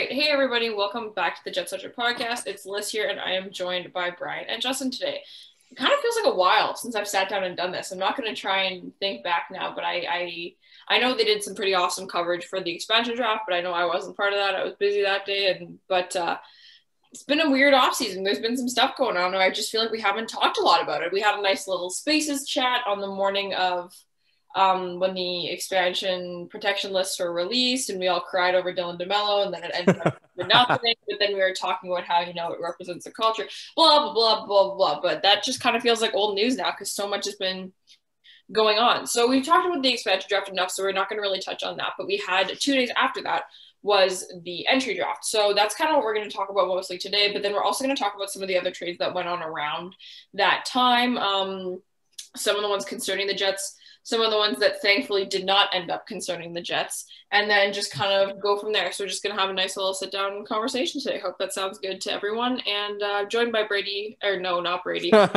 right. Hey, everybody. Welcome back to the Centric podcast. It's Liz here, and I am joined by Brian and Justin today. It kind of feels like a while since I've sat down and done this. I'm not going to try and think back now, but I know they did some pretty awesome coverage for the expansion draft, but I know I wasn't part of that. I was busy that day, but it's been a weird offseason. There's been some stuff going on, and I just feel like we haven't talked a lot about it. We had a nice little Spaces chat on the morning of when the expansion protection lists were released, and we all cried over Dillon, and then it ended up with nothing. But then we were talking about how, it represents the culture, blah, blah, blah, blah, blah. But that just kind of feels like old news now because so much has been going on. So we've talked about the expansion draft enough, so we're not going to really touch on that. But we had 2 days after that was the entry draft. So that's kind of what we're going to talk about mostly today. But then we're also going to talk about some of the other trades that went on around that time. Some of the ones concerning the Jets, some of the ones that thankfully did not end up concerning the Jets, and then just kind of go from there. So we're just going to have a nice little sit-down conversation today. Hope that sounds good to everyone. And joined by Brady, or no, not Brady. Joined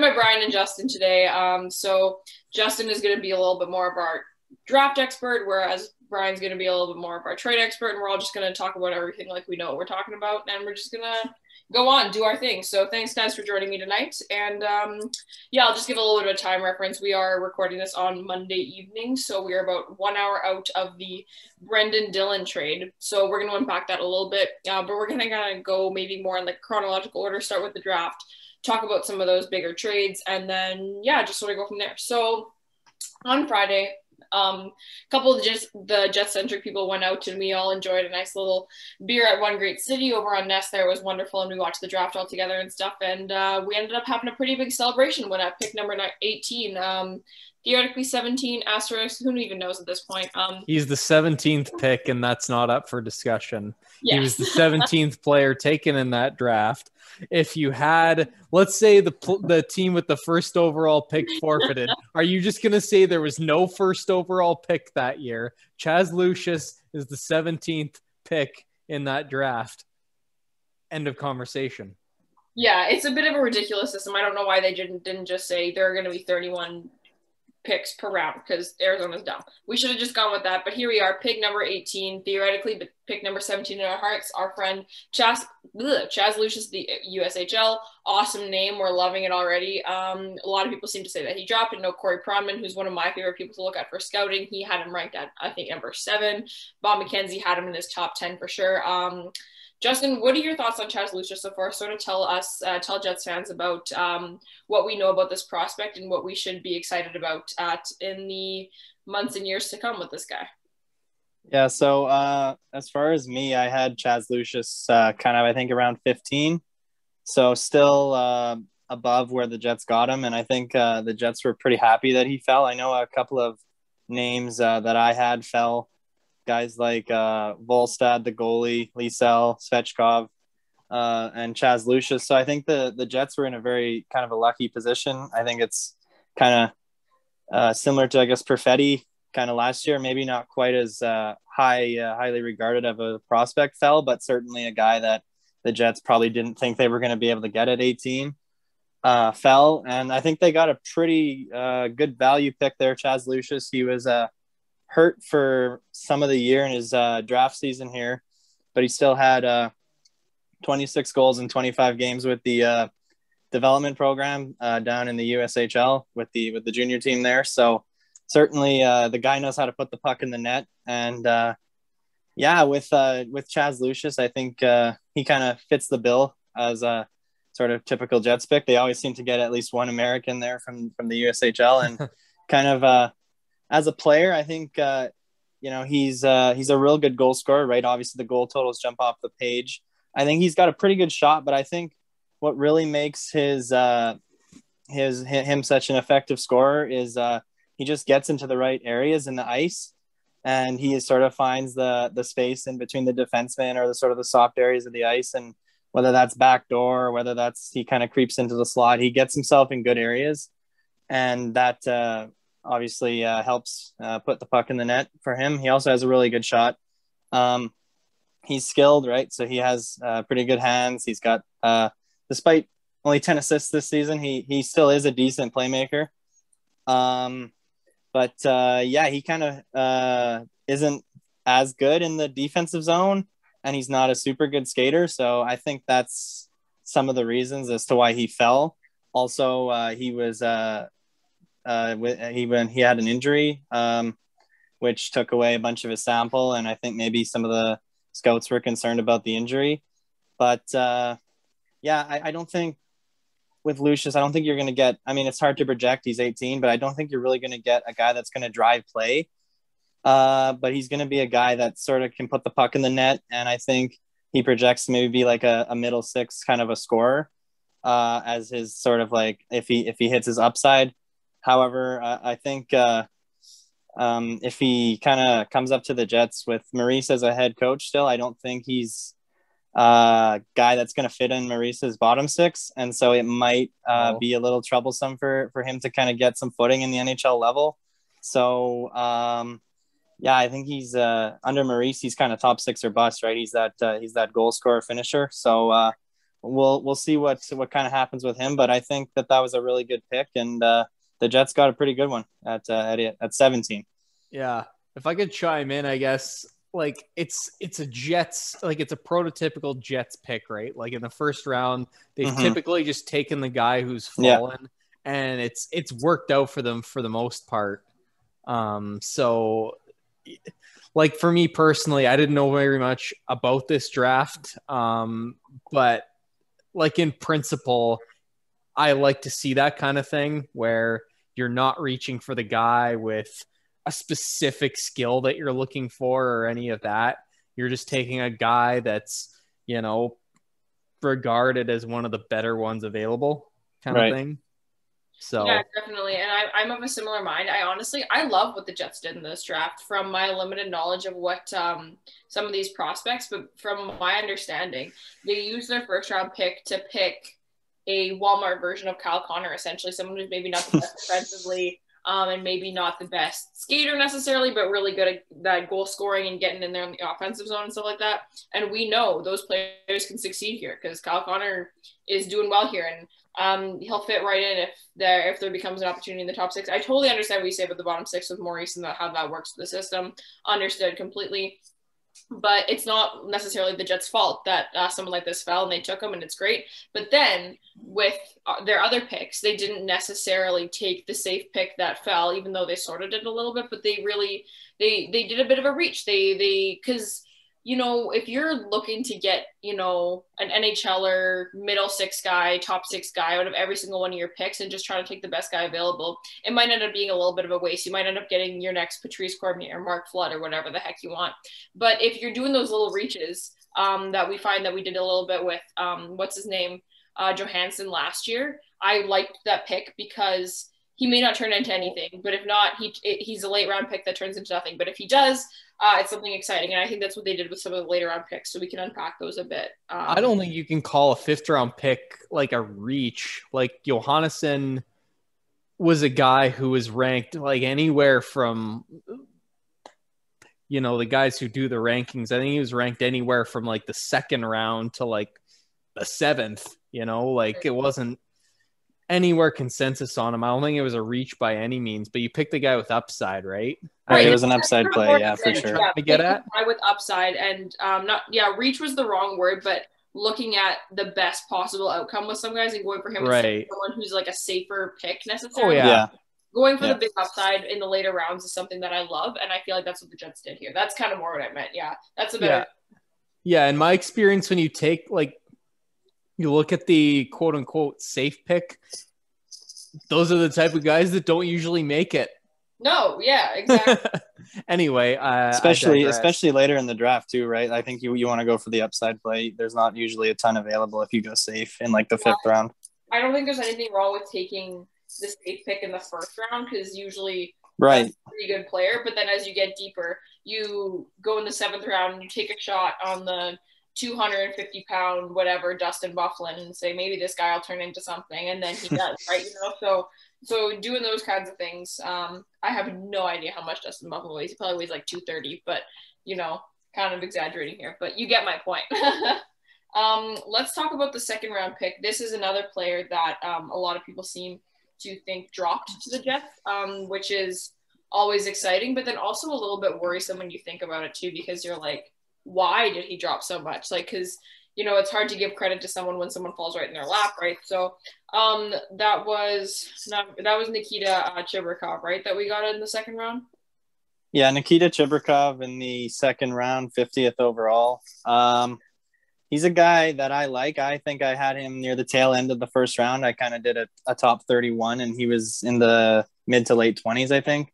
by Brian and Justin today. So Justin is going to be a little bit more of our draft expert, whereas Brian's going to be a little bit more of our trade expert, and we're all just going to talk about everything like we know what we're talking about, and we're just going to go on, do our thing. So thanks, guys, for joining me tonight. And I'll just give a little bit of a time reference. We are recording this on Monday evening, so we are about 1 hour out of the Brendan Dillon trade. So we're going to unpack that a little bit, but we're going to kind of go maybe more in like chronological order, start with the draft, talk about some of those bigger trades, and then, just sort of go from there. So on Friday, a couple of the Jet-centric people went out, and we all enjoyed a nice little beer at One Great City over on Nest. There was wonderful, and we watched the draft all together and stuff, and we ended up having a pretty big celebration when I picked number 18. Theoretically 17 asterisk, who even knows at this point. He's the 17th pick, and that's not up for discussion. Yes. He was the 17th player taken in that draft. If you had, let's say the team with the first overall pick forfeited, are you just going to say there was no first overall pick that year? Chaz Lucius is the 17th pick in that draft. End of conversation. Yeah, it's a bit of a ridiculous system. I don't know why they didn't just say there are going to be 31 picks per round, because Arizona's dumb. We should have just gone with that, but here we are, pick number 18, theoretically, but pick number 17 in our hearts, our friend Chaz Lucius, the USHL. Awesome name. We're loving it already. A lot of people seem to say that he dropped it. No, Corey Pronman, who's one of my favorite people to look at for scouting. He had him ranked at, I think, number 7. Bob McKenzie had him in his top 10 for sure. Justin, what are your thoughts on Chaz Lucius so far? Sort of tell Jets fans about what we know about this prospect and what we should be excited about in the months and years to come with this guy. Yeah, so as far as me, I had Chaz Lucius kind of, I think, around 15. So still above where the Jets got him. And I think the Jets were pretty happy that he fell. I know a couple of names that I had fell. Guys like Volstad, the goalie, Liesel, Svechkov, and Chaz Lucius. So I think the Jets were in a very kind of a lucky position. I think it's kind of similar to, I guess, Perfetti kind of last year, maybe not quite as highly regarded of a prospect fell, but certainly a guy that the Jets probably didn't think they were going to be able to get at 18 fell. And I think they got a pretty good value pick there, Chaz Lucius. He was hurt for some of the year in his draft season here, but he still had 26 goals in 25 games with the development program down in the USHL with the junior team there. So certainly the guy knows how to put the puck in the net. And with Chaz Lucius, I think he kind of fits the bill as a sort of typical Jets pick. They always seem to get at least one American there from the USHL, and kind of as a player, I think, he's a real good goal scorer, right? Obviously, the goal totals jump off the page. I think he's got a pretty good shot, but I think what really makes him such an effective scorer is he just gets into the right areas in the ice, and he sort of finds the space in between the defensemen or the sort of the soft areas of the ice, and whether that's backdoor or whether that's he kind of creeps into the slot, he gets himself in good areas, and that obviously helps put the puck in the net for him. He also has a really good shot. He's skilled, right? So he has pretty good hands. He's got, despite only 10 assists this season, he still is a decent playmaker. He kind of isn't as good in the defensive zone, and he's not a super good skater. So I think that's some of the reasons as to why he fell. Also, he had an injury, which took away a bunch of his sample, and I think maybe some of the scouts were concerned about the injury. But I don't think with Lucius, I don't think you're going to get. I mean, it's hard to project. He's 18, but I don't think you're really going to get a guy that's going to drive play. But he's going to be a guy that sort of can put the puck in the net, and I think he projects to maybe be like a middle six kind of a scorer as his sort of like if he hits his upside. However, I think if he kind of comes up to the Jets with Maurice as a head coach still, I don't think he's a guy that's going to fit in Maurice's bottom six. And so it might be a little troublesome for him to kind of get some footing in the NHL level. So, I think he's under Maurice, he's kind of top six or bust, right? He's that goal scorer finisher. So we'll see what kind of happens with him. But I think that was a really good pick. And the Jets got a pretty good one at 17. Yeah. If I could chime in, I guess, like it's a Jets, like it's a prototypical Jets pick, right? Like in the first round, they've typically just taken the guy who's fallen, and it's worked out for them for the most part. So like for me personally, I didn't know very much about this draft. But like in principle, I like to see that kind of thing where you're not reaching for the guy with a specific skill that you're looking for or any of that. You're just taking a guy that's, regarded as one of the better ones available kind of thing. So yeah, definitely. And I'm of a similar mind. I love what the Jets did in this draft from my limited knowledge of what some of these prospects, but from my understanding, they used their first round pick to pick a Walmart version of Kyle Connor, essentially someone who's maybe not the best defensively, and maybe not the best skater necessarily, but really good at that goal scoring and getting in there in the offensive zone and stuff like that. And we know those players can succeed here because Kyle Connor is doing well here, and he'll fit right in if there becomes an opportunity in the top six. I totally understand what you say about the bottom six with Maurice and how that works with the system. Understood completely. But it's not necessarily the Jets' fault that someone like this fell and they took him, and it's great. But then with their other picks, they didn't necessarily take the safe pick that fell, even though they sort of did a little bit. But they really they did a bit of a reach. Because if you're looking to get an NHLer, middle six guy, top six guy out of every single one of your picks and just trying to take the best guy available, it might end up being a little bit of a waste. You might end up getting your next Patrice Corbinier or Mark Flood or whatever the heck you want. But if you're doing those little reaches that we find that we did a little bit with what's his name, Johansson last year, I liked that pick because he may not turn into anything, but if not, he's a late round pick that turns into nothing. But if he does, it's something exciting. And I think that's what they did with some of the later round picks. So we can unpack those a bit. I don't think you can call a fifth round pick like a reach. Like Johansson was a guy who was ranked like anywhere from, the guys who do the rankings. I think he was ranked anywhere from like the second round to like the seventh, like it wasn't anywhere consensus on him. I don't think it was a reach by any means, but you picked the guy with upside, right? Right, it was an upside play, yeah, for sure. Yeah, to get at guy with upside, and reach was the wrong word, but looking at the best possible outcome with some guys and going for him, right? Someone who's like a safer pick necessarily. Oh yeah. Going for the big upside in the later rounds is something that I love, and I feel like that's what the Jets did here. That's kind of more what I meant. Yeah, that's a better. Yeah, in my experience, when you take you look at the quote unquote safe pick, those are the type of guys that don't usually make it. No, yeah, exactly. Anyway, especially later in the draft too, right? I think you want to go for the upside play. There's not usually a ton available if you go safe in like the fifth round. I don't think there's anything wrong with taking the safe pick in the first round because usually right, that's a pretty good player. But then as you get deeper, you go in the seventh round and you take a shot on the 250-pound whatever Dustin Byfuglien and say maybe this guy will turn into something, and then he does, right? So doing those kinds of things. I have no idea how much Dustin Byfuglien weighs. He probably weighs like 230, but kind of exaggerating here. But you get my point. Let's talk about the second round pick. This is another player that a lot of people seem to think dropped to the Jets, which is always exciting, but then also a little bit worrisome when you think about it too, because you're like, why did he drop so much? Like, because it's hard to give credit to someone when someone falls right in their lap, right? So that was Nikita Chibrikov, right, that we got in the second round. Yeah, Nikita Chibrikov in the second round, 50th overall. He's a guy that I like. I think I had him near the tail end of the first round. I kind of did a top 31, and he was in the mid to late 20s, I think.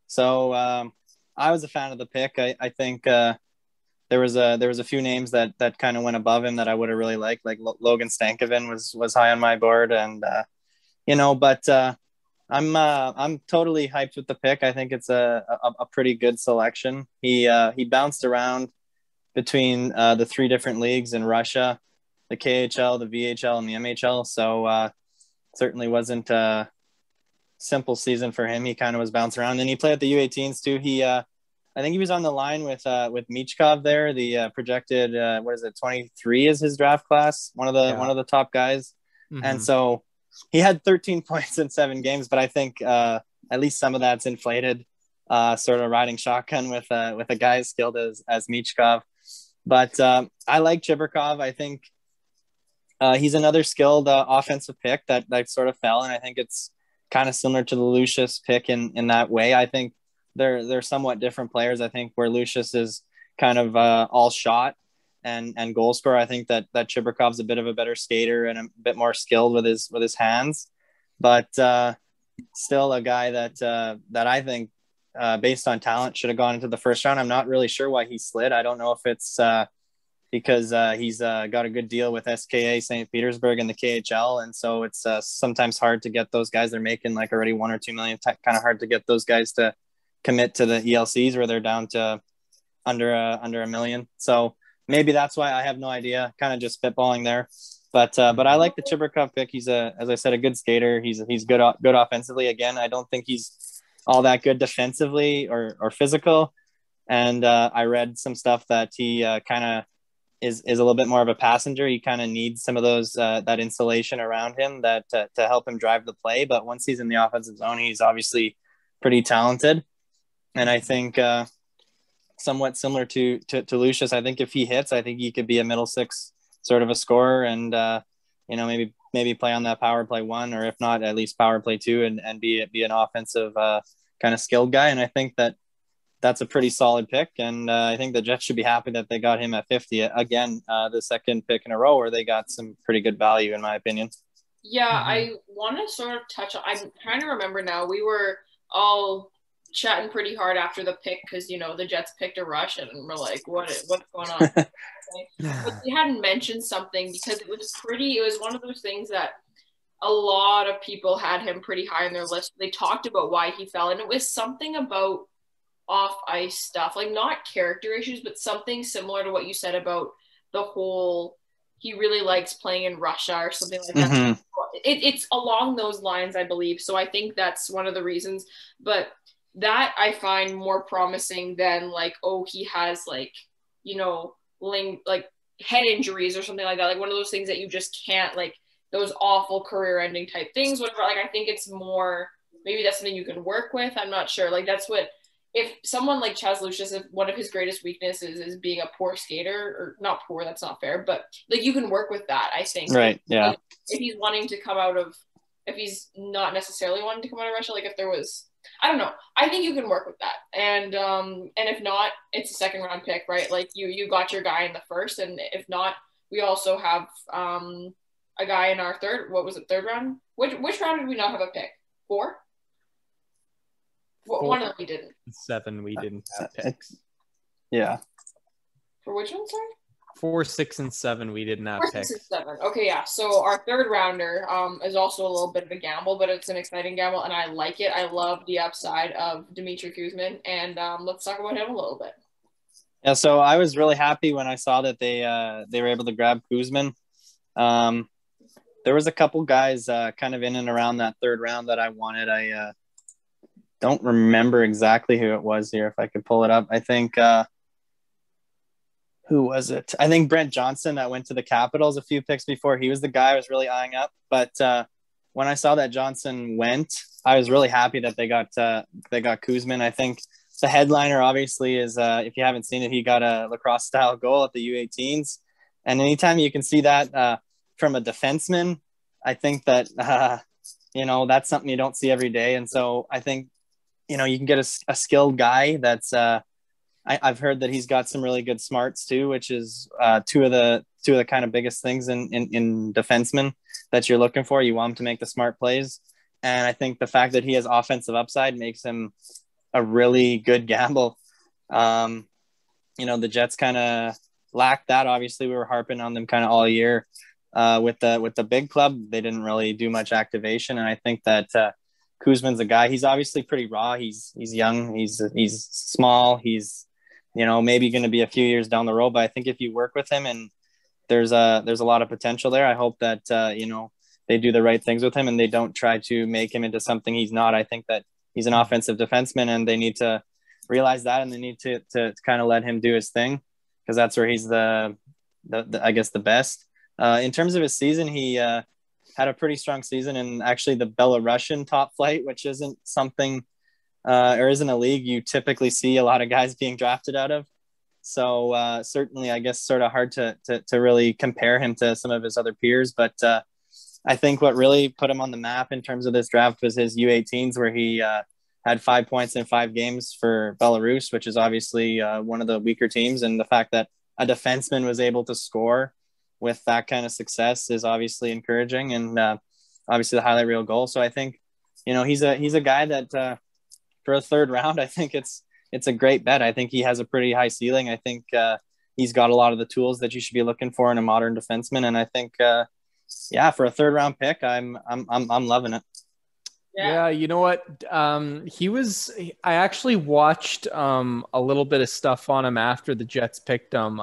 So I was a fan of the pick. I think there was a few names that kind of went above him that I would have really liked. Like Logan Stankoven was high on my board, and but I'm totally hyped with the pick. I think it's a pretty good selection. He bounced around between the three different leagues in Russia, the KHL, the VHL, and the MHL. So certainly wasn't a simple season for him. He kind of was bouncing around. And he played at the U18s too. I think he was on the line with Michkov there. The projected 23 is his draft class. One of the top guys. Mm-hmm. And so he had 13 points in 7 games, but I think at least some of that's inflated. Sort of riding shotgun with a guy as skilled as Michkov. But I like Chibrikov. I think he's another skilled offensive pick that sort of fell, and I think it's kind of similar to the Lucius pick in that way. I think they're somewhat different players. I think where Lucius is kind of all shot and goal scorer, I think that Chibrikov's a bit of a better skater and a bit more skilled with his hands, but still a guy that I think based on talent should have gone into the first round. I'm not really sure why he slid. I don't know if it's because he's got a good deal with SKA St. Petersburg in the KHL, and so it's sometimes hard to get those guys. They're making like already $1 or $2 million. Kind of hard to get those guys to commit to the ELCs where they're down to under $1 million. So maybe that's why. I have no idea. Kind of just spitballing there, but I like the Chibrikov pick. He's as I said, a good skater. He's good offensively. Again, I don't think he's all that good defensively or physical. And I read some stuff that he kind of is a little bit more of a passenger. He kind of needs some of those that insulation around him that to help him drive the play. But once he's in the offensive zone, he's obviously pretty talented. And I think somewhat similar to Lucius, I think if he hits, I think he could be a middle six sort of a scorer, and maybe play on that power play 1, or if not, at least power play 2, and be an offensive kind of skilled guy. And I think that's a pretty solid pick. And I think the Jets should be happy that they got him at 50 again, the second pick in a row where they got some pretty good value, in my opinion. Yeah, I want to sort of touch on, I'm trying to remember now, we were all chatting pretty hard after the pick because, the Jets picked a Russian, and we're like, what's going on? But they hadn't mentioned something because it was one of those things that a lot of people had him pretty high on their list. They talked about why he fell, and it was something about off ice stuff, like not character issues, but something similar to what you said about the whole, he really likes playing in Russia or something like that. Mm-hmm. It's along those lines, I believe. So I think that's one of the reasons, but that I find more promising than like, he has like, like head injuries or something like that. Like one of those things that you just can't, like those awful career ending type things, whatever. Like, I think it's more, maybe that's something you can work with. I'm not sure. Like that's what, if someone like Chaz Lucius, if one of his greatest weaknesses is being a poor skater, or not poor, that's not fair, but like you can work with that, I think. Right. Yeah. Like, if he's wanting to come out of, if he's not necessarily wanting to come out of Russia, like if there was, I don't know, I think you can work with that. And if not, it's a second round pick, right? Like you got your guy in the first, and if not, we also have a guy in our third round? Which round did we not have a pick? 4? One of them we didn't. 7 we didn't have picks. Yeah. For which one, sorry? 4, 6, and 7 we didn't have 4, picks. 6, and 7. Okay, yeah. So our third rounder is also a little bit of a gamble, but it's an exciting gamble, and I like it. I love the upside of Dimitri Guzman, and let's talk about him a little bit. Yeah, so I was really happy when I saw that they were able to grab Guzman. There was a couple guys kind of in and around that third round that I wanted. I don't remember exactly who it was here. If I could pull it up, I think who was it? I think Brent Johnson that went to the Capitals a few picks before. He was the guy I was really eyeing up. But when I saw that Johnson went, I was really happy that they got Guzman. I think the headliner obviously is, if you haven't seen it, he got a lacrosse style goal at the U18s. And anytime you can see that from a defenseman, I think that, that's something you don't see every day. And so I think, you can get a skilled guy that's I've heard that he's got some really good smarts too, which is two of the kind of biggest things in defensemen that you're looking for. You want him to make the smart plays. And I think the fact that he has offensive upside makes him a really good gamble. The Jets kind of lacked that. Obviously, we were harping on them kind of all year with the big club. They didn't really do much activation. And I think that Guzman's a guy. He's obviously pretty raw. He's young. He's small. He's maybe going to be a few years down the road. But I think if you work with him, and there's a lot of potential there. I hope that they do the right things with him and they don't try to make him into something he's not. I think that he's an offensive defenseman, and they need to realize that, and they need to kind of let him do his thing, because that's where he's the I guess the best. In terms of his season, he had a pretty strong season in actually the Belarusian top flight, which isn't something or isn't a league you typically see a lot of guys being drafted out of. So certainly, I guess, sort of hard to really compare him to some of his other peers. But I think what really put him on the map in terms of this draft was his U18s, where he had 5 points in 5 games for Belarus, which is obviously one of the weaker teams. And the fact that a defenseman was able to score with that kind of success is obviously encouraging, and obviously the highlight reel goal. So I think, he's a guy that for a third round, I think it's a great bet. I think he has a pretty high ceiling. I think he's got a lot of the tools that you should be looking for in a modern defenseman. And I think, for a third round pick, I'm loving it. Yeah, you know what? I actually watched a little bit of stuff on him after the Jets picked him.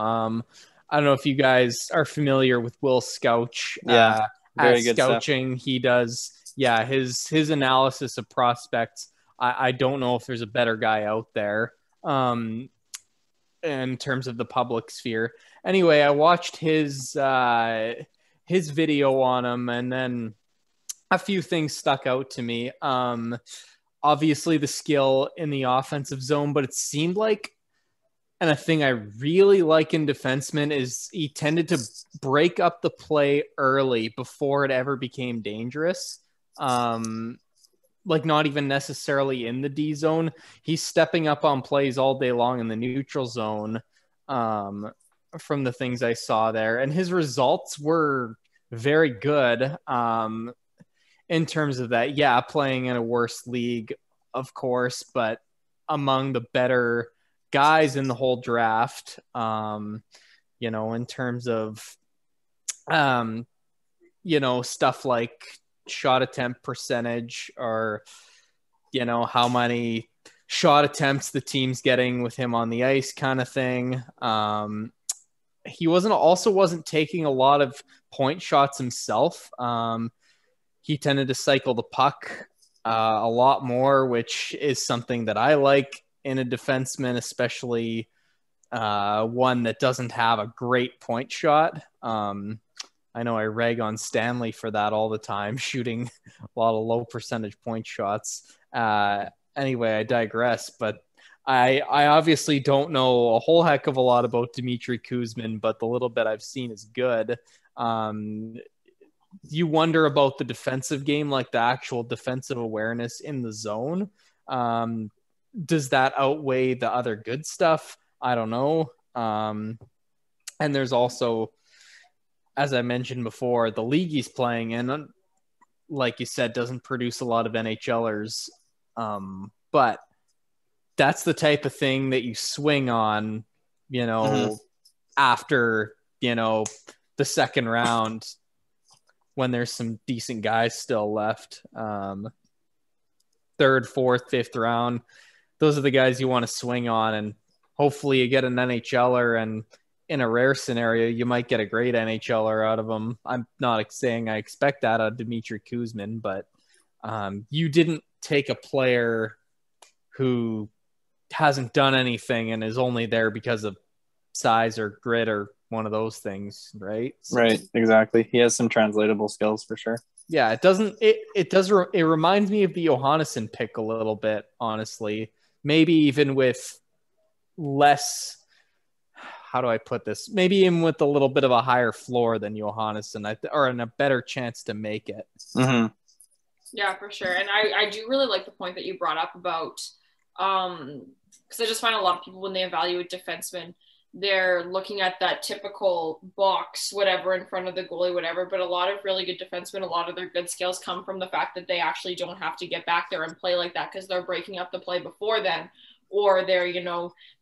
I don't know if you guys are familiar with Will Scouch. Yeah, very at good Scouching. stuff. He does, his analysis of prospects. I don't know if there's a better guy out there in terms of the public sphere. Anyway, I watched his video on him, and then a few things stuck out to me. Obviously the skill in the offensive zone, but it seemed like, and a thing I really like in defensemen is he tended to break up the play early before it ever became dangerous. Like not even necessarily in the D zone. He's stepping up on plays all day long in the neutral zone from the things I saw there. And his results were very good in terms of that. Yeah, playing in a worse league, of course, but among the better guys in the whole draft, in terms of, stuff like shot attempt percentage, or, how many shot attempts the team's getting with him on the ice kind of thing. He wasn't taking a lot of point shots himself. He tended to cycle the puck a lot more, which is something that I like in a defenseman, especially one that doesn't have a great point shot. I know I rag on Stanley for that all the time, shooting a lot of low percentage point shots. Anyway, I digress, but I obviously don't know a whole heck of a lot about Dimitri Guzman, but the little bit I've seen is good. You wonder about the defensive game, like the actual defensive awareness in the zone. Does that outweigh the other good stuff? I don't know. And there's also, as I mentioned before, the league he's playing in, like you said, doesn't produce a lot of NHLers. But that's the type of thing that you swing on, after, the second round, when there's some decent guys still left. Third, fourth, fifth round, those are the guys you want to swing on, and hopefully you get an NHLer, and in a rare scenario, you might get a great NHLer out of them. I'm not saying I expect that out of Dimitri Guzman, but you didn't take a player who hasn't done anything and is only there because of size or grit or one of those things, right? Right, exactly. He has some translatable skills for sure. Yeah, it doesn't. It reminds me of the Johannesson pick a little bit, honestly. Maybe even with less. How do I put this? Maybe even with a little bit of a higher floor than Johannesson, or in a better chance to make it. Mm-hmm. Yeah, for sure. And I do really like the point that you brought up about, because I just find a lot of people when they evaluate defensemen, they're looking at that typical box, whatever, in front of the goalie, whatever. But a lot of really good defensemen, a lot of their good skills come from the fact that they actually don't have to get back there and play like that because they're breaking up the play before then, or they're,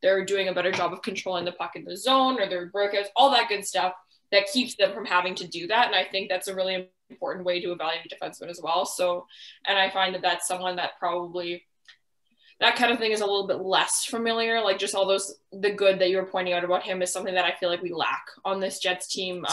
they're doing a better job of controlling the puck in the zone, or their breakouts, all that good stuff that keeps them from having to do that. And I think that's a really important way to evaluate defensemen as well. So, and I find that that's someone that probably that kind of thing is a little bit less familiar. Like just all the good that you were pointing out about him is something that I feel like we lack on this Jets team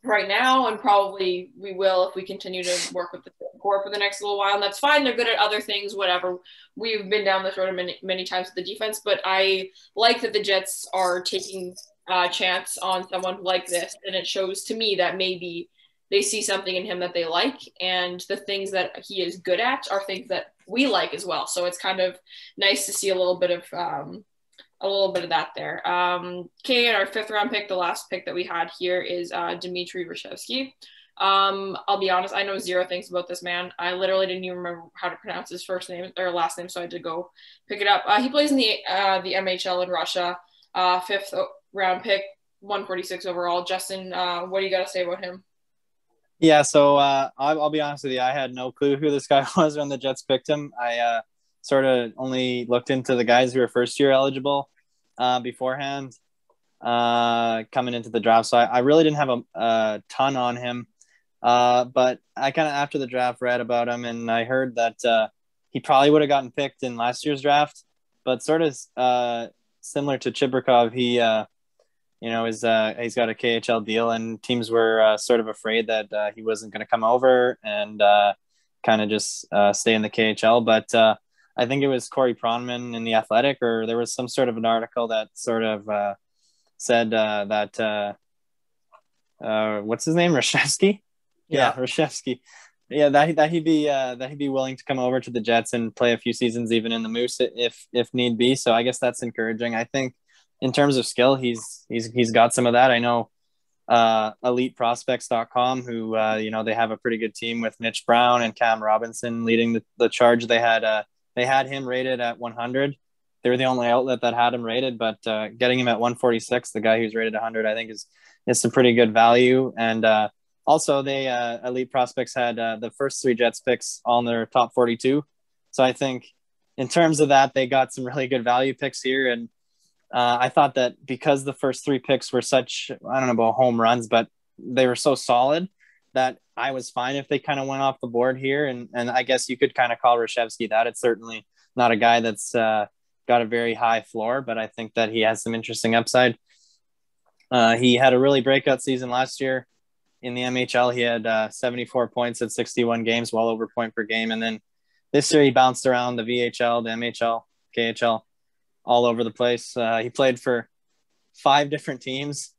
right now, and probably we will if we continue to work with the core for the next little while. And that's fine. They're good at other things, whatever. We've been down this road many times with the defense, but I like that the Jets are taking a chance on someone like this, and it shows to me that maybe they see something in him that they like, and the things that he is good at are things that we like as well. So it's kind of nice to see a little bit of that there. Okay, and our 5th round pick, the last pick that we had here is Dimitri Guzman. I'll be honest, I know 0 things about this man. I literally didn't even remember how to pronounce his first name or last name, so I had to go pick it up. He plays in the MHL in Russia. 5th round pick, 146 overall. Justin, what do you got to say about him? Yeah, so I'll be honest with you. I had no clue who this guy was when the Jets picked him. I sort of only looked into the guys who were first-year eligible beforehand coming into the draft. So I really didn't have a ton on him. But I kind of, after the draft, read about him, and I heard that he probably would have gotten picked in last year's draft. But sort of similar to Chibrikov, he he's got a KHL deal, and teams were sort of afraid that he wasn't going to come over and kind of just stay in the KHL. But I think it was Corey Pronman in The Athletic, or there was some sort of an article that sort of said that what's his name, Reshevsky? Yeah, Reshevsky. Yeah, that he'd be willing to come over to the Jets and play a few seasons even in the Moose if need be. So I guess that's encouraging. I think in terms of skill, he's got some of that. I know eliteprospects.com, who they have a pretty good team with Mitch Brown and Cam Robinson leading the charge. They had him rated at 100. They were the only outlet that had him rated, but getting him at 146, the guy who's rated 100, I think is some pretty good value. And also, they Elite Prospects had the first 3 Jets picks on their top 42. So I think in terms of that, they got some really good value picks here. And I thought that because the first 3 picks were such, I don't know about home runs, but they were so solid that I was fine if they kind of went off the board here. And I guess you could kind of call Reshevsky that. It's certainly not a guy that's got a very high floor, but I think that he has some interesting upside. He had a really breakout season last year in the MHL. He had 74 points at 61 games, well over point per game. And then this year he bounced around the VHL, the MHL, KHL, all over the place. He played for 5 different teams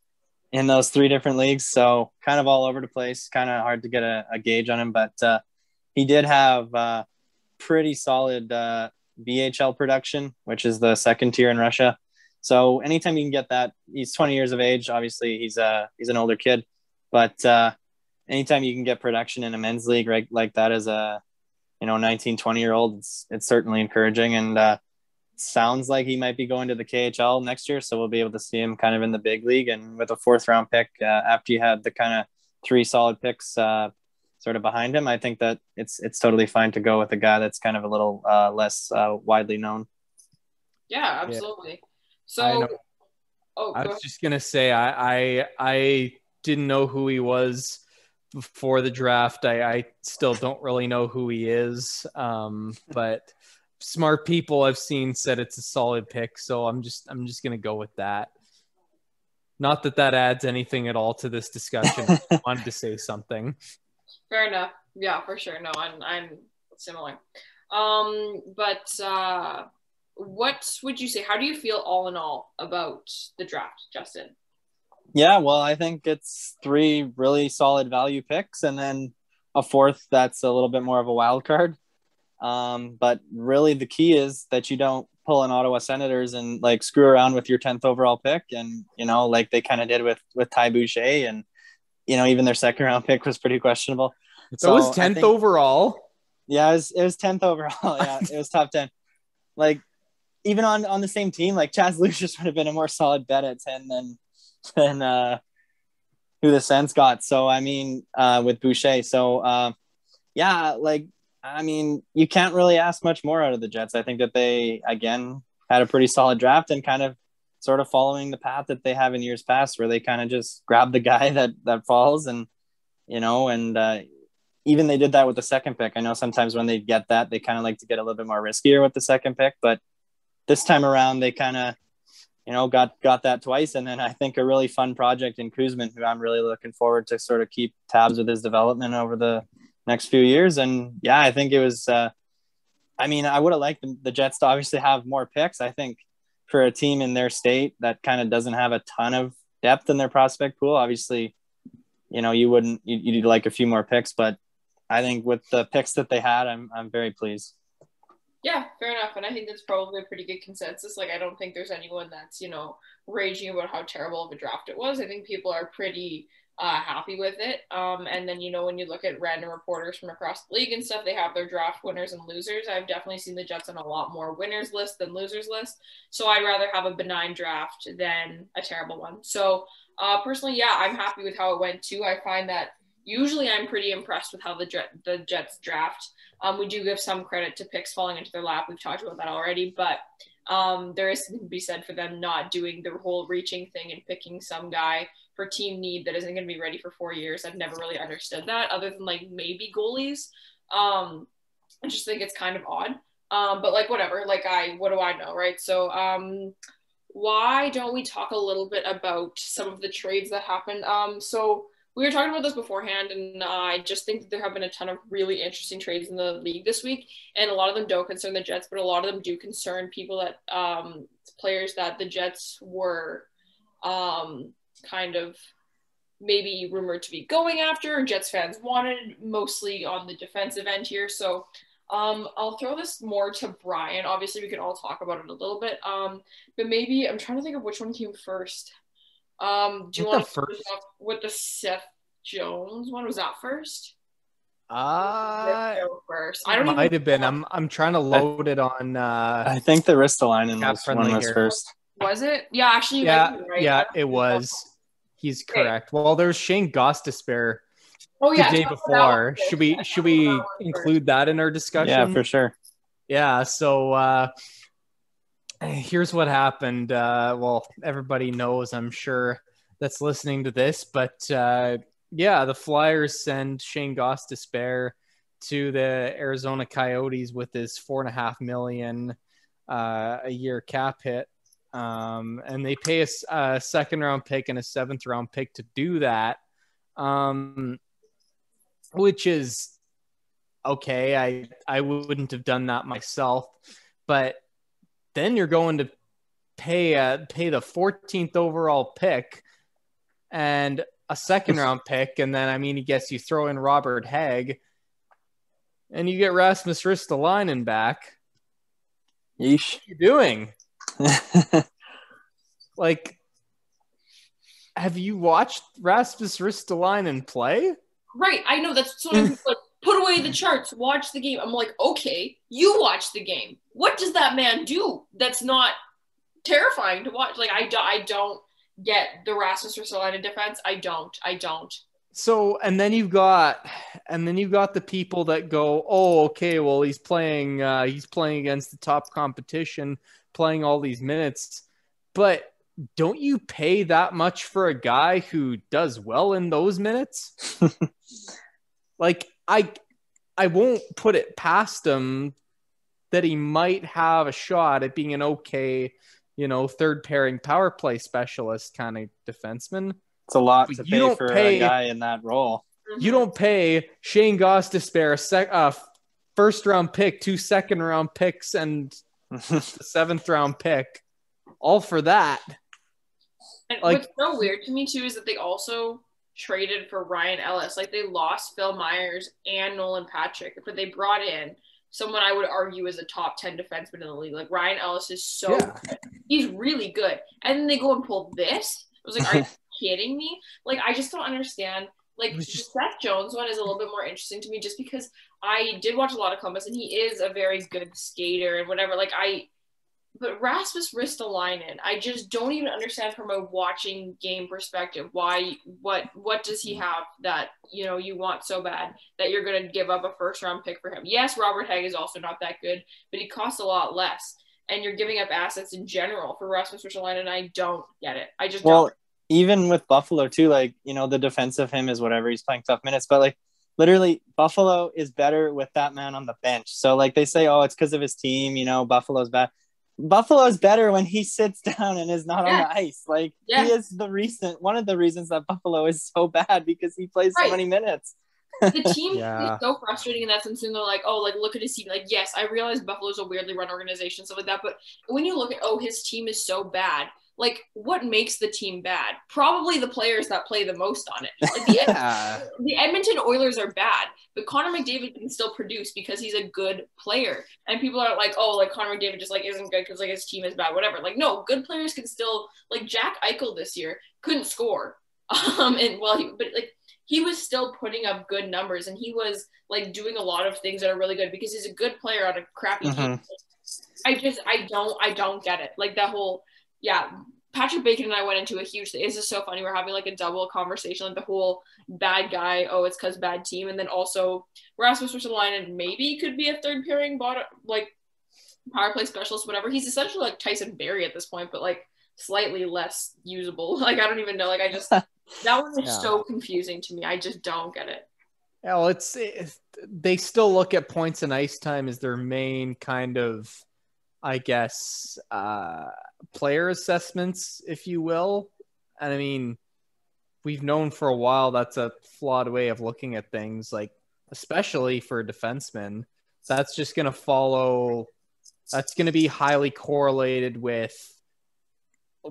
in those 3 different leagues. So kind of all over the place, kind of hard to get a gauge on him, but he did have pretty solid VHL production, which is the 2nd tier in Russia. So anytime you can get that, he's 20 years of age. Obviously he's an older kid, but anytime you can get production in a men's league like that as a 19, 20-year-old, it's certainly encouraging. And sounds like he might be going to the KHL next year, so we'll be able to see him kind of in the big league. And with a 4th round pick, after you had the kind of 3 solid picks sort of behind him, I think that it's totally fine to go with a guy that's kind of a little less widely known. Yeah, absolutely. Yeah. So, I was just gonna say I didn't know who he was before the draft. I still don't really know who he is, but smart people I've seen said it's a solid pick, so I'm just gonna go with that. Not that adds anything at all to this discussion. I wanted to say something. Fair enough. Yeah, for sure. No, I'm similar. But what would you say? How do you feel all in all about the draft, Justin? Yeah, well, I think it's 3 really solid value picks, and then a fourth that's a little bit more of a wild card. But really the key is that you don't pull an Ottawa Senators and like screw around with your 10th overall pick. And, like they kind of did with Ty Boucher, and, even their second round pick was pretty questionable. So it was 10th overall. Yeah, it was 10th overall. Yeah, it was top 10. Like, even on the same team, like Chaz Lucius would have been a more solid bet at 10 than who the Sens got. So, I mean, with Boucher. So, you can't really ask much more out of the Jets. I think that they, again, had a pretty solid draft and kind of sort of following the path that they have in years past, where they kind of just grab the guy that falls and, even they did that with the second pick. I know sometimes when they get that, they kind of like to get a little bit more riskier with the second pick, but this time around they kind of, got that twice. And then I think a really fun project in Guzman, who I'm really looking forward to sort of keep tabs with his development over the next few years. And yeah, I think it was, I would have liked the Jets to obviously have more picks. I think for a team in their state that kind of doesn't have a ton of depth in their prospect pool, obviously, you'd like a few more picks, but I think with the picks that they had, I'm very pleased. Yeah, fair enough. And I think that's probably a pretty good consensus. Like, I don't think there's anyone that's, raging about how terrible of a draft it was. I think people are pretty happy with it. And then, when you look at random reporters from across the league and stuff, they have their draft winners and losers. I've definitely seen the Jets on a lot more winners list than losers list. So I'd rather have a benign draft than a terrible one. So personally, yeah, I'm happy with how it went too. I find that usually I'm pretty impressed with how the Jets draft. We do give some credit to picks falling into their lap. We've talked about that already, but there is something to be said for them not doing the whole reaching thing and picking some guy for team need that isn't going to be ready for 4 years. I've never really understood that, other than like maybe goalies. I just think it's kind of odd. But like whatever, what do I know, right? So why don't we talk a little bit about some of the trades that happened? So we were talking about this beforehand, and I just think that there have been a ton of really interesting trades in the league this week, and a lot of them don't concern the Jets, but a lot of them do concern people that players that the Jets were kind of maybe rumored to be going after, or Jets fans wanted, mostly on the defensive end here. So I'll throw this more to Brian. Obviously, we can all talk about it a little bit, but maybe I'm trying to think of which one came first. Do you want to start off with the Seth Jones one? Was that first? First. I don't might have been. I'm trying to load it on. I think the Ristolainen one was first. Was it? Yeah, actually. Yeah, right. Yeah, it was. He's correct. Okay. Well, there's Shane Gostisbehere. Oh yeah, the day before. Should we include that in our discussion? Yeah, for sure. Yeah. So. Here's what happened. Everybody knows, I'm sure, that's listening to this, but the Flyers send Shane Gostisbehere to the Arizona Coyotes with his $4.5 million a year cap hit, and they pay a second round pick and a 7th round pick to do that, which is okay. I wouldn't have done that myself, but then you're going to pay the 14th overall pick and a second round pick. And then, I guess you throw in Robert Hagg and you get Rasmus Ristolainen back. Yeesh. What are you doing? Have you watched Rasmus Ristolainen play? Right. I know. That's sort of like, put away the charts, watch the game. I'm like, okay, you watch the game. What does that man do that's not terrifying to watch? Like, I don't get the Rasmus Ristolainen defense. I don't. So, and then you've got the people that go, oh, okay, well, he's playing against the top competition, playing all these minutes, but don't you pay that much for a guy who does well in those minutes? I won't put it past him that he might have a shot at being an okay, third pairing power play specialist kind of defenseman. It's a lot to pay for a guy in that role. You don't pay Shane Gostisbehere a first round pick, 2 second round picks, and the 7th round pick, all for that. And what's so weird to me too is that they also traded for Ryan Ellis. Like, they lost Phil Myers and Nolan Patrick, but they brought in someone I would argue is a top 10 defenseman in the league. Like, Ryan Ellis is so good. He's really good. And then they go and pull this. I was like, are you kidding me? Like, I just don't understand. Like, the Seth Jones one is a little bit more interesting to me just because I did watch a lot of Columbus, and he is a very good skater and whatever. Like, but Rasmus Ristolainen, I just don't even understand from a watching game perspective what does he have that, you know, you want so bad that you're going to give up a first-round pick for him. Yes, Robert Hagg is also not that good, but he costs a lot less, and you're giving up assets in general for Rasmus Ristolainen, and I don't get it. I just don't. Even with Buffalo too, like, you know, the defense of him is whatever, he's playing tough minutes, but like literally Buffalo is better with that man on the bench. So like they say, oh, it's because of his team, you know, Buffalo's bad. Buffalo's better when he sits down and is not on the ice. Like he is one of the reasons that Buffalo is so bad because he plays so many minutes. The team is so frustrating in that sense, and they're like, oh, like, look at his team. Like, yes, I realize Buffalo's a weirdly run organization, stuff like that, but when you look at, oh, his team is so bad, like, what makes the team bad? Probably the players that play the most on it. Like, the Edmonton Oilers are bad, but Connor McDavid can still produce because he's a good player. And people are like, oh, like, Connor McDavid just, like, isn't good because, like, his team is bad, whatever. Like, no, good players can still, like, Jack Eichel this year couldn't score. He was still putting up good numbers, and he was, like, doing a lot of things that are really good because he's a good player on a crappy team. I don't get it. Like, that whole – Patrick Bacon and I went into a huge thing. It's just so funny. We're having like a double conversation, like the whole bad guy, oh, it's because bad team. And then also Rasmus Ristolainen maybe could be a third pairing like power play specialist, whatever. He's essentially like Tyson Barrie at this point, but like slightly less usable. Like, I don't even know. Like, I just, that one is so confusing to me. I just don't get it. Yeah, well, they still look at points and ice time as their main kind of, I guess, player assessments, if you will. And I mean, we've known for a while that's a flawed way of looking at things, like, especially for defensemen. That's just going to that's going to be highly correlated with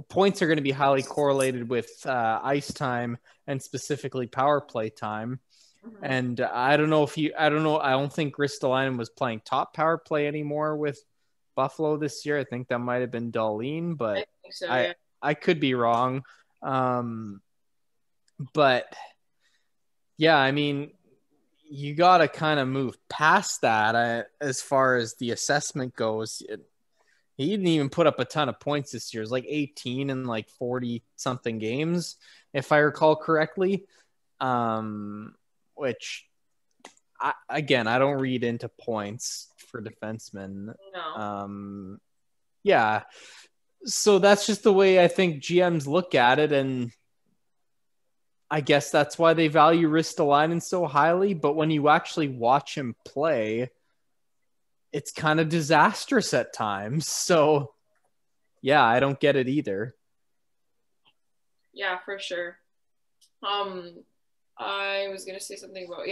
points are going to be highly correlated with ice time and specifically power play time. Mm-hmm. And I don't think Ristolainen was playing top power play anymore with Buffalo this year. I think that might have been Dillon, but I think so, I could be wrong. But yeah, I mean, you got to kind of move past that as far as the assessment goes. He didn't even put up a ton of points this year. It's like 18 in like 40 something games, if I recall correctly. Which I don't read into points for defensemen. No. Yeah. So that's just the way I think GMs look at it, and I guess that's why they value Ristolainen so highly. But when you actually watch him play, it's kind of disastrous at times. So yeah, I don't get it either. Yeah, for sure. I was gonna say something about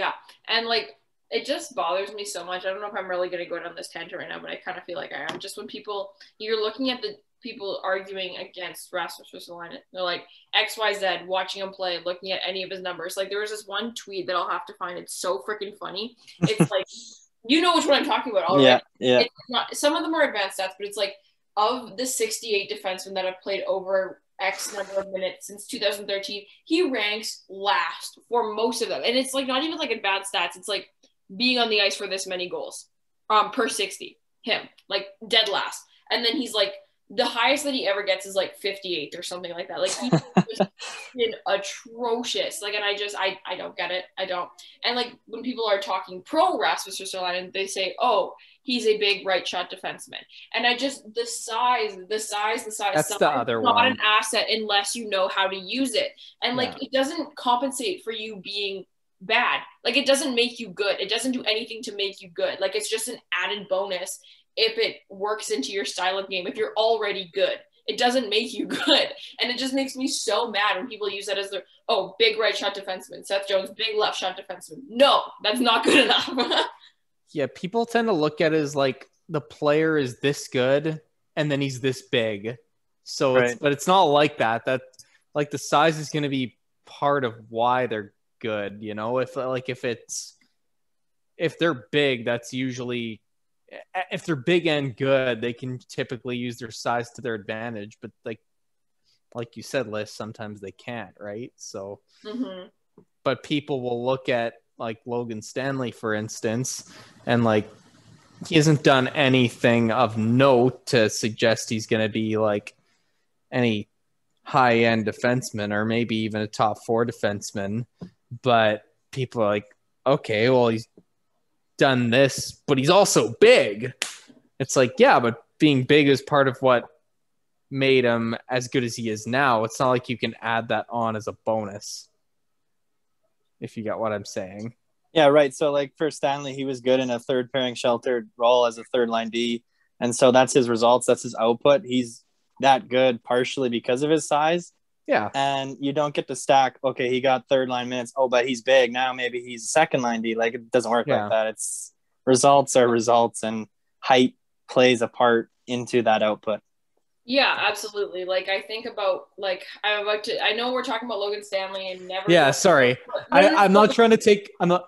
and like, it just bothers me so much. I don't know if I'm really going to go down this tangent right now, but I kind of feel like I am. Just when you're looking at the people arguing against Rasmus Ristolainen, they're like XYZ, watching him play, looking at any of his numbers. Like, there was this one tweet that I'll have to find. It's so freaking funny. It's like, you know which one I'm talking about already. Yeah. It's not, some of them are advanced stats, but it's like, of the 68 defensemen that have played over X number of minutes since 2013, he ranks last for most of them. And it's like not even like advanced stats. It's like being on the ice for this many goals per 60, him, like dead last. And then he's like, the highest that he ever gets is like 58 or something like that. Like, he's just been atrocious. Like, and I don't get it. I don't. And like, when people are talking pro Rasmus Ristolainen, they say, oh, he's a big right shot defenseman. And the size. That's the other one. Not an asset unless you know how to use it. And like, it doesn't compensate for you being bad. Like, it doesn't make you good. It doesn't do anything to make you good. Like, it's just an added bonus if it works into your style of game. If you're already good, it doesn't make you good. And it just makes me so mad when people use that as their, oh, big right shot defenseman, Seth Jones, big left shot defenseman. No, that's not good enough. Yeah, people tend to look at it as like the player is this good and then he's this big. So but it's not like that. That, like, the size is going to be part of why they're good. If they're big, that's usually, if they're big and good, they can typically use their size to their advantage. But like you said, Liz, sometimes they can't, right? So, but people will look at like Logan Stanley, for instance, and like he hasn't done anything of note to suggest he's going to be like any high-end defenseman or maybe even a top 4 defenseman. But people are like, okay, well, he's done this, but he's also big. It's like, yeah, but being big is part of what made him as good as he is now. It's not like you can add that on as a bonus, if you get what I'm saying. Yeah, right. So like for Stanley, he was good in a third pairing sheltered role as a third line D. And so that's his results. That's his output. He's that good partially because of his size. Yeah. And you don't get to stack, okay, he got third line minutes. Oh, but he's big. Now maybe he's second line D. Like it doesn't work like that. It's results are results, and height plays a part into that output. Yeah, absolutely. Like I think about I know we're talking about Logan Stanley and never. Yeah, sorry. I'm not trying to take. I'm not.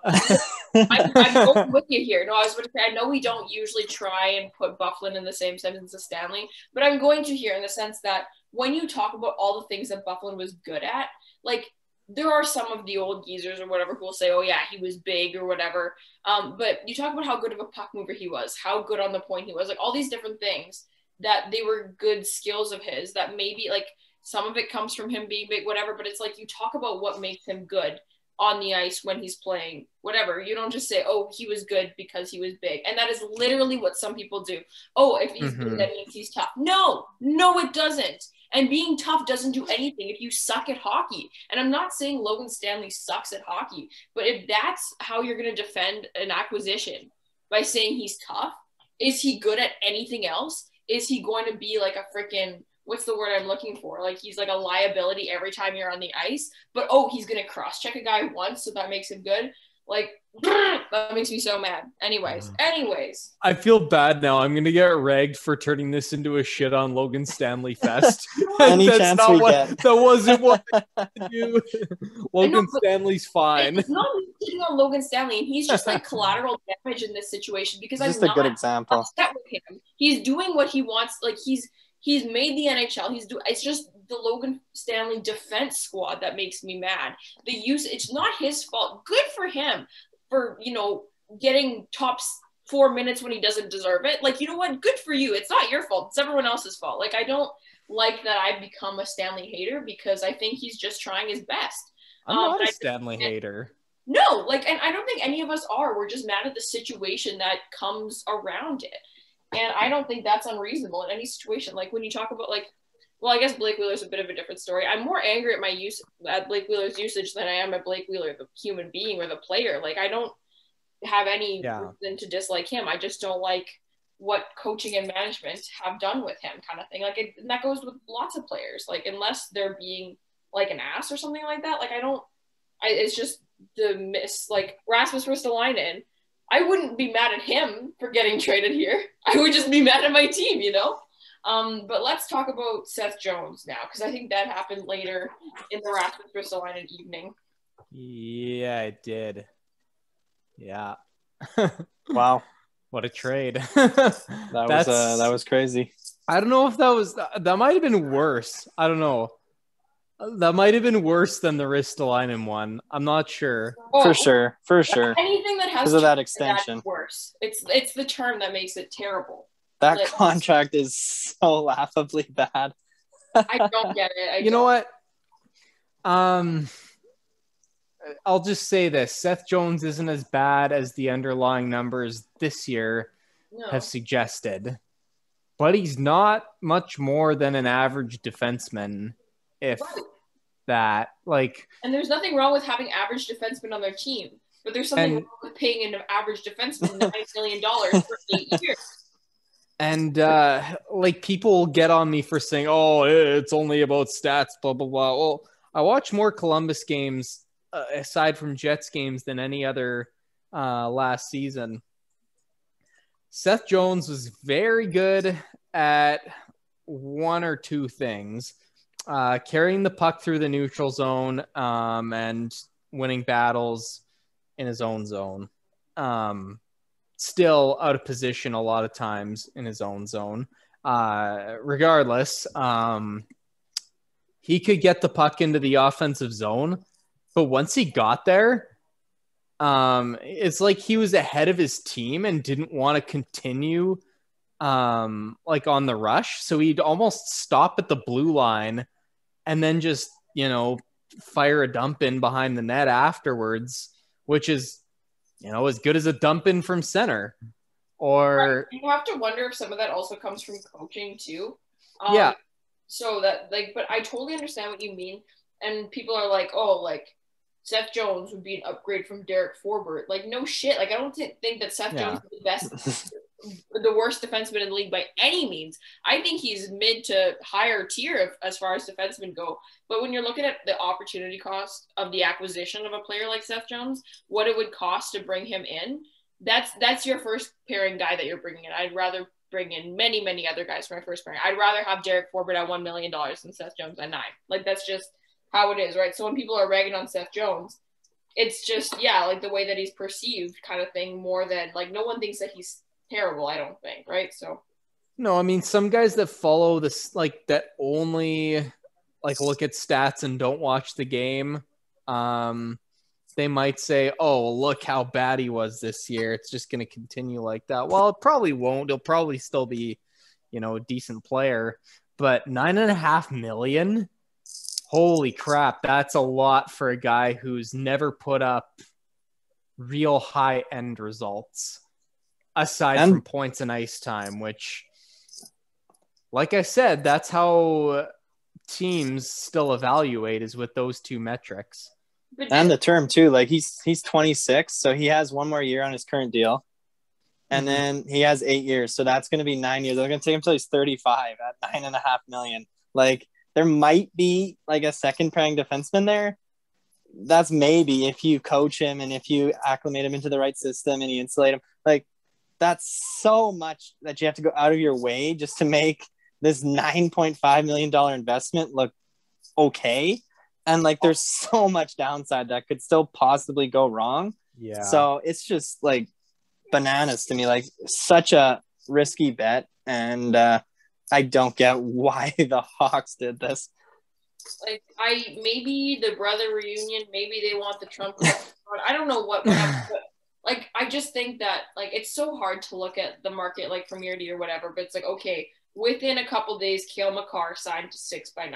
I'm going with you here. No, I was going to say I know we don't usually try and put Byfuglien in the same sentence as Stanley, but I'm going to here in the sense that when you talk about all the things that Byfuglien was good at, like there are some of the old geezers or whatever who will say, oh yeah, he was big or whatever. But you talk about how good of a puck mover he was, how good on the point he was, like all these different things that they were good skills of his that maybe like some of it comes from him being big, whatever. But it's like you talk about what makes him good on the ice when he's playing, whatever. You don't just say, oh, he was good because he was big. And that is literally what some people do. Oh, if he's big, that means he's tough. No, it doesn't. And being tough doesn't do anything if you suck at hockey. And I'm not saying Logan Stanley sucks at hockey, but if that's how you're going to defend an acquisition by saying he's tough, is he good at anything else? Is he going to be like a freaking, what's the word I'm looking for? Like he's like a liability every time you're on the ice, but oh, he's going to cross-check a guy once, so that makes him good. Like, that makes me so mad. Anyways. I feel bad now. I'm going to get ragged for turning this into a shit on Logan Stanley fest. Any chance we get. That wasn't what I do. Logan Stanley's fine. It's not shitting on Logan Stanley, and he's just like collateral damage in this situation because just I'm a good not example. upset with him. He's doing what he wants. Like he's made the NHL. It's just the Logan Stanley defense squad that makes me mad. It's not his fault. Good for him for, getting top 4 minutes when he doesn't deserve it. Like, you know what? Good for you. It's not your fault. It's everyone else's fault. Like, I don't like that I've become a Stanley hater because I think he's just trying his best. I'm not a Stanley hater. No, and I don't think any of us are. We're just mad at the situation that comes around it. And I don't think that's unreasonable in any situation. Like when you talk about I guess Blake Wheeler's a bit of a different story. I'm more angry at Blake Wheeler's usage than I am at Blake Wheeler, the human being or the player. Like I don't have any reason to dislike him. I just don't like what coaching and management have done with him, kind of thing. And that goes with lots of players. Like unless they're being like an ass or something like that. Like it's just the miss. Like Rasmus Ristolainen, I wouldn't be mad at him for getting traded here. I would just be mad at my team, But let's talk about Seth Jones now, because I think that happened later in the Rasmus Ristolainen evening. Yeah, it did. Yeah. Wow. What a trade. That was crazy. I don't know if that might have been worse. I don't know. That might have been worse than the Ristolainen one. I'm not sure. For sure. Anything that has because of that extension, worse. It's the term that makes it terrible. That contract is so laughably bad. I don't get it. You know what? I'll just say this. Seth Jones isn't as bad as the underlying numbers this year have suggested. But he's not much more than an average defenseman, if that. And there's nothing wrong with having average defensemen on their team. But there's something wrong with paying an average defenseman $9 million for 8 years. And people get on me for saying, oh, it's only about stats, blah, blah, blah. Well, I watch more Columbus games aside from Jets games than any other last season. Seth Jones was very good at one or two things. carrying the puck through the neutral zone, and winning battles in his own zone. Still out of position a lot of times in his own zone. Regardless, he could get the puck into the offensive zone, but once he got there, it's like he was ahead of his team and didn't want to continue like on the rush. So he'd almost stop at the blue line and then just, fire a dump in behind the net afterwards, which is, as good as a dump in from center. Or you have to wonder if some of that also comes from coaching too. Yeah. So that but I totally understand what you mean. And people are like, oh, like Seth Jones would be an upgrade from Derek Forbort. Like, no shit. Like, I don't think that Seth Jones is the best, the worst defenseman in the league by any means. I think he's mid to higher tier as far as defensemen go. But when you're looking at the opportunity cost of the acquisition of a player like Seth Jones, what it would cost to bring him in, that's your first pairing guy that you're bringing in. I'd rather bring in many, many other guys for my first pairing. I'd rather have Derek Forbort at $1 million than Seth Jones at $9 million. Like, that's just how it is, right? So when people are ragging on Seth Jones, it's just, like the way that he's perceived kind of thing more than, like, no one thinks that he's terrible, I don't think, right? So. No, I mean, some guys that follow this, like, that only, like, look at stats and don't watch the game, they might say, oh, look how bad he was this year. It's just going to continue like that. Well, it probably won't. He'll probably still be, a decent player. But $9.5 million, holy crap, that's a lot for a guy who's never put up real high-end results, aside from points and ice time, which, like I said, that's how teams still evaluate, is with those two metrics. And the term too, like he's 26, so he has one more year on his current deal, and then he has 8 years, so that's going to be 9 years. They're going to take him till he's 35 at $9.5 million. Like, there might be like a second pairing defenseman there. That's maybe if you coach him and if you acclimate him into the right system and you insulate him. Like, that's so much that you have to go out of your way just to make this $9.5 million investment look okay. And like, there's so much downside that could still possibly go wrong. Yeah. So it's just like bananas to me, like such a risky bet. And I don't get why the Hawks did this. Like, maybe the brother reunion, maybe they want the Trump card. I don't know what happened, but like, I just think that, like, it's so hard to look at the market like from year to year, whatever. But it's like, okay, within a couple days, Cale Makar signed to 6x9.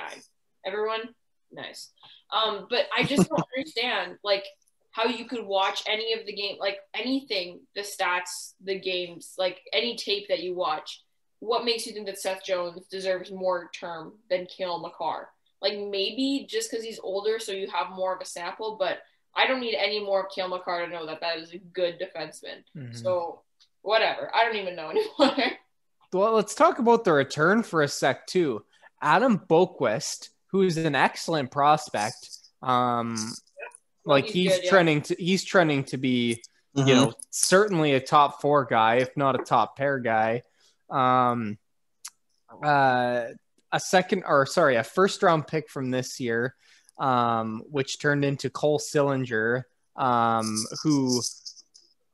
Everyone, nice. But I just don't understand, like, how you could watch any of the game, like anything, the stats, the games, like any tape that you watch. What makes you think that Seth Jones deserves more term than Cale Makar? Like, maybe just because he's older, so you have more of a sample, but I don't need any more of Cale Makar to know that is a good defenseman. Mm-hmm. So, whatever. I don't even know anymore. Well, let's talk about the return for a sec, too. Adam Bocquest, who is an excellent prospect. He's trending to be, certainly a top 4 guy, if not a top pair guy. A first round pick from this year, which turned into Cole Sillinger, who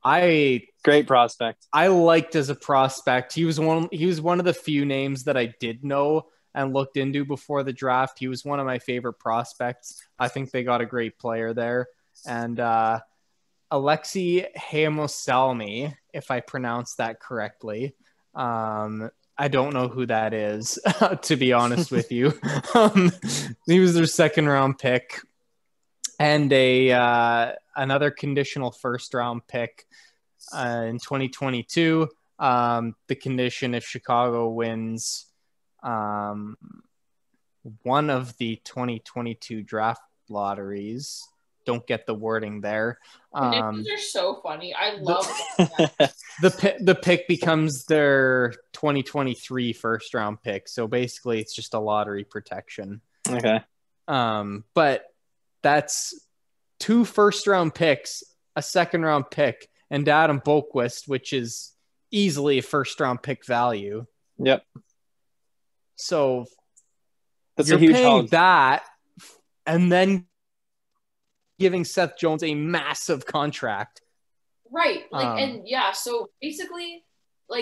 great prospect. I liked as a prospect. He was one of the few names that I did know and looked into before the draft. He was one of my favorite prospects. I think they got a great player there. And Alexei Hamoselny, if I pronounced that correctly. I don't know who that is, to be honest with you. He was their second round pick, and another conditional first round pick in 2022. The condition, if Chicago wins one of the 2022 draft lotteries. Don't get the wording there. Conditions are so funny. I love that. The pick becomes their 2023 first round pick. So basically it's just a lottery protection. Okay. But that's 2 first round picks, a second round pick, and Adam Bocquest, which is easily a first round pick value. Yep. So That's You're a huge paying haul. that and then giving Seth Jones a massive contract. Right. And yeah, so basically,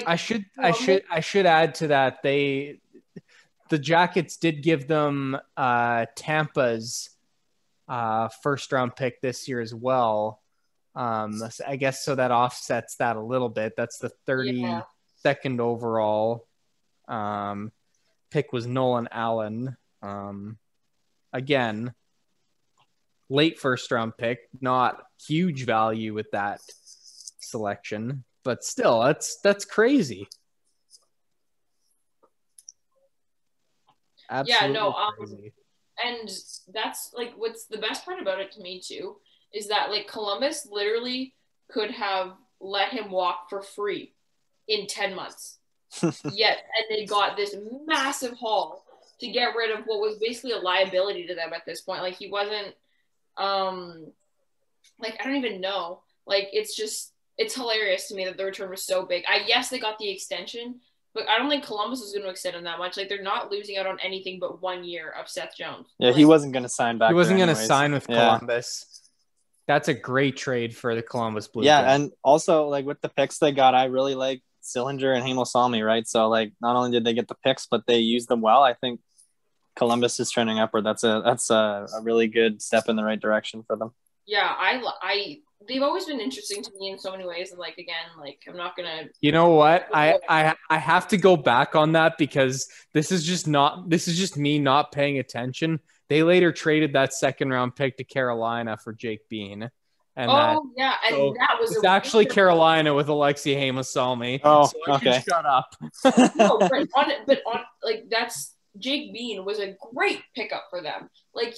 I should add to that. The Jackets did give them Tampa's first round pick this year as well. I guess so that offsets that a little bit. That's the 32nd overall pick was Nolan Allen. Again, late first round pick, not huge value with that selection, but still, that's crazy. Absolutely crazy. And that's what's the best part about it to me too is that Columbus literally could have let him walk for free in 10 months. Yet, and they got this massive haul to get rid of what was basically a liability to them at this point. He wasn't I don't even know. It's hilarious to me that the return was so big. Yes, they got the extension, but I don't think Columbus was going to extend him that much. They're not losing out on anything but 1 year of Seth Jones. Yeah, he wasn't going to sign back. He wasn't going to sign with Columbus. That's a great trade for the Columbus Blue Jays. And also with the picks they got, I really like Sillinger and Hamelsalmi, right? So not only did they get the picks, but they used them well. I think Columbus is trending upward. That's a really good step in the right direction for them. Yeah, they've always been interesting to me in so many ways, and I'm not gonna. You know what? I have to go back on that because this is just me not paying attention. They later traded that second round pick to Carolina for Jake Bean. And that was it's actually Carolina with Alexei Hamelsalmi. Oh, so I okay. Shut up. No, but on that's Jake Bean was a great pickup for them.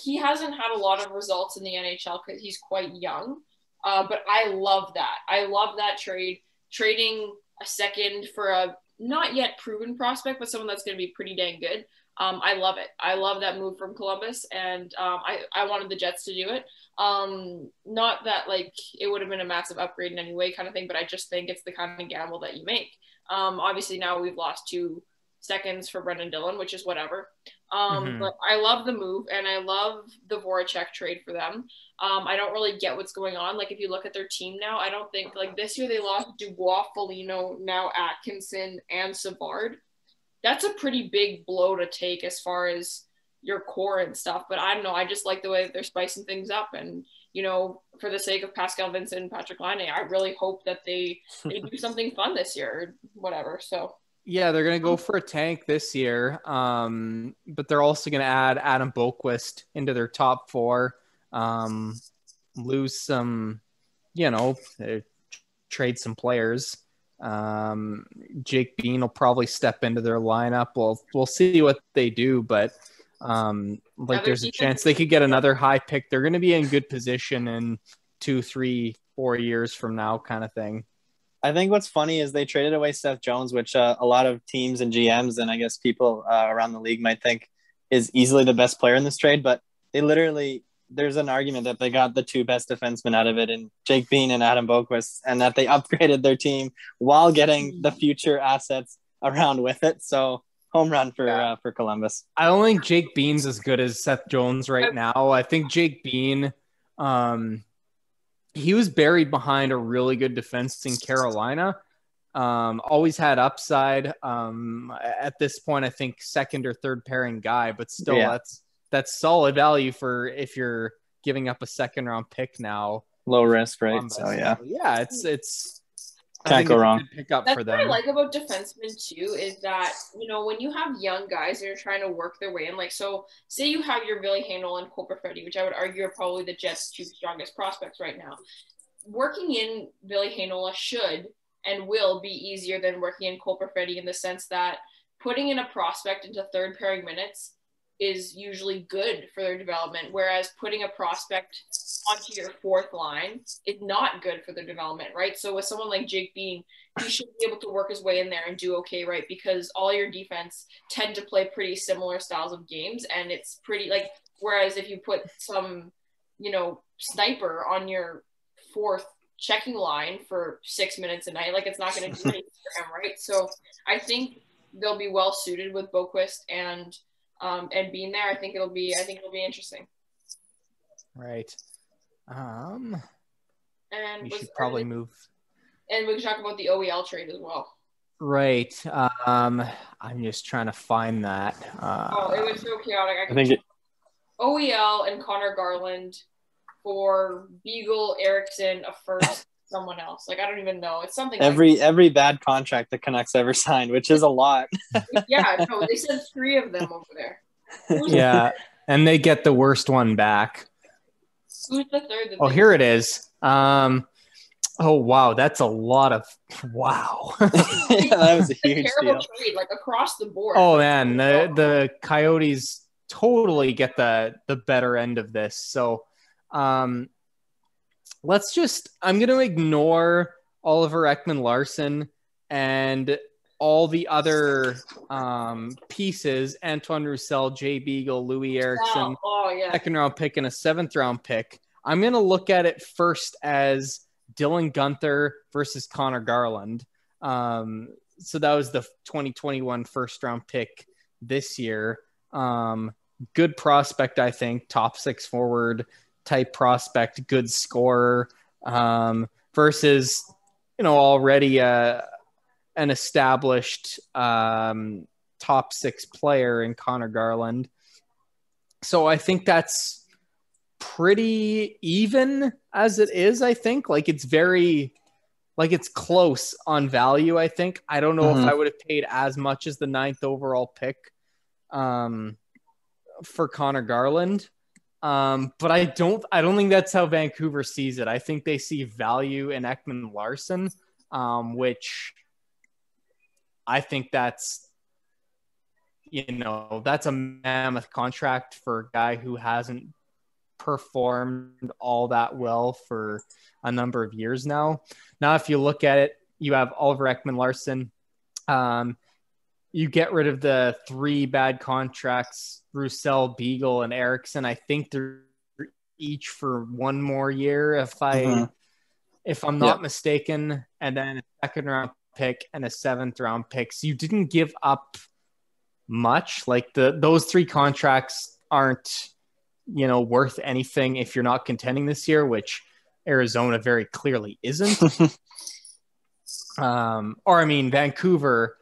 He hasn't had a lot of results in the NHL because he's quite young. But I love that. I love that trade. Trading a second for a not yet proven prospect, but someone that's going to be pretty dang good. I love it. I love that move from Columbus, and I wanted the Jets to do it. Not that it would have been a massive upgrade in any way kind of thing, but I just think it's the kind of gamble that you make. Obviously now we've lost 2 seconds for Brendan Dillon, which is whatever. But I love the move, and I love the Voracek trade for them. I don't really get what's going on. If you look at their team now, I don't think this year they lost Dubois, Foligno, now Atkinson, and Savard. That's a pretty big blow to take as far as your core and stuff. But I don't know. I just like the way that they're spicing things up. And, for the sake of Pascal Vincent and Patrick Laine, I really hope that they do something fun this year or whatever. So. Yeah, they're going to go for a tank this year. But they're also going to add Adam Bocquest into their top 4. Lose some, trade some players. Jake Bean will probably step into their lineup. We'll see what they do, but there's a chance they could get another high pick. They're going to be in good position in 2, 3, 4 years from now, kind of thing. I think what's funny is they traded away Seth Jones, which a lot of teams and GMs and I guess people around the league might think is easily the best player in this trade, but there's an argument that they got the 2 best defensemen out of it in Jake Bean and Adam Bocquest, and that they upgraded their team while getting the future assets around with it. So home run for Columbus. I don't think Jake Bean's as good as Seth Jones right now. I think Jake Bean, he was buried behind a really good defense in Carolina. Always had upside. At this point, I think second or third pairing guy, but still that's solid value for if you're giving up a second round pick now. Low risk, right? Columbus. So yeah, it's can't go wrong. Pick up That's for them. what I like about defensemen too is that when you have young guys and you're trying to work their way in, so say you have your Ville Heinola and Cole Perfetti, which I would argue are probably the Jets' 2 strongest prospects right now. Working in Ville Heinola should and will be easier than working in Cole Perfetti in the sense that putting in a prospect into third pairing minutes is usually good for their development, whereas putting a prospect onto your 4th line is not good for their development, right? So with someone like Jake Bean, he should be able to work his way in there and do okay, right? Because all your defense tend to play pretty similar styles of games, and it's pretty whereas if you put some, sniper on your 4th checking line for 6 minutes a night, it's not going to do anything for him, right? So I think they'll be well suited with Bocquest and and being there, I think it'll be interesting. Right. And we should probably move. And we can talk about the OEL trade as well. Right. I'm just trying to find that. It was so chaotic. I think OEL and Connor Garland for Beagle, Erickson, a first, someone else. Like, I don't even know. It's something every bad contract the Canucks ever signed, which is a lot. Yeah, no, they said 3 of them over there. Yeah, and they get the worst one back. Who's the third? Oh, here it is. Oh, wow, that's a lot of wow. Yeah, that was a huge terrible deal. trade, like across the board. Oh man, the Coyotes totally get the better end of this. So, I'm going to ignore Oliver Ekman-Larsson and all the other pieces: Antoine Roussel, Jay Beagle, Louis Eriksson, second round pick, and a 7th round pick. I'm going to look at it first as Dylan Guenther versus Connor Garland. So that was the 2021 first round pick this year. Good prospect, I think, top 6 forward type prospect, good scorer, versus, already an established top 6 player in Connor Garland. So I think that's pretty even as it is. I think it's close on value. I think I don't know if I would have paid as much as the 9th overall pick for Connor Garland, but I don't think that's how Vancouver sees it. I think they see value in Ekman-Larsson, which I think that's a mammoth contract for a guy who hasn't performed all that well for a number of years now. Now, if you look at it, you have Oliver Ekman-Larsson. You get rid of the 3 bad contracts, Roussel, Beagle, and Erickson. I think they're each for 1 more year, if I'm not mistaken, and then a 2nd round pick and a 7th round pick. So you didn't give up much. Like those 3 contracts aren't worth anything if you're not contending this year, which Arizona very clearly isn't. Vancouver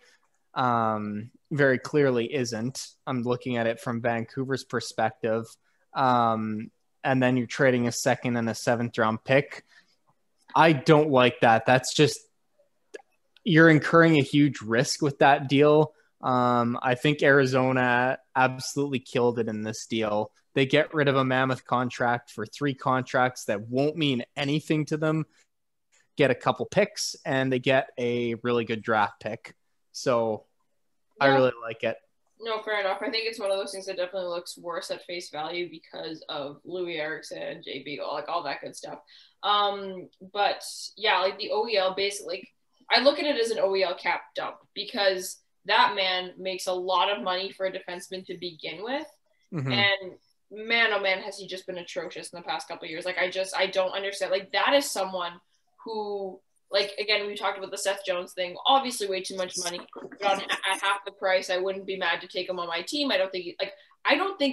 very clearly isn't. I'm looking at it from Vancouver's perspective. And then you're trading a 2nd and a 7th round pick. I don't like that. That's just, you're incurring a huge risk with that deal. I think Arizona absolutely killed it in this deal. They get rid of a mammoth contract for 3 contracts that won't mean anything to them, get a couple picks, and they get a really good draft pick. So I really like it. No, fair enough. I think it's one of those things that definitely looks worse at face value because of Louis Erickson and Jay Beagle, like all that good stuff. But yeah, like the OEL, basically, I look at it as an OEL cap dump because that man makes a lot of money for a defenseman to begin with. And man, oh man, has he just been atrocious in the past couple of years. Like, I don't understand. Like, that is someone who, like, again, we talked about the Seth Jones thing, obviously way too much money, but at half the price, I wouldn't be mad to take him on my team. I don't think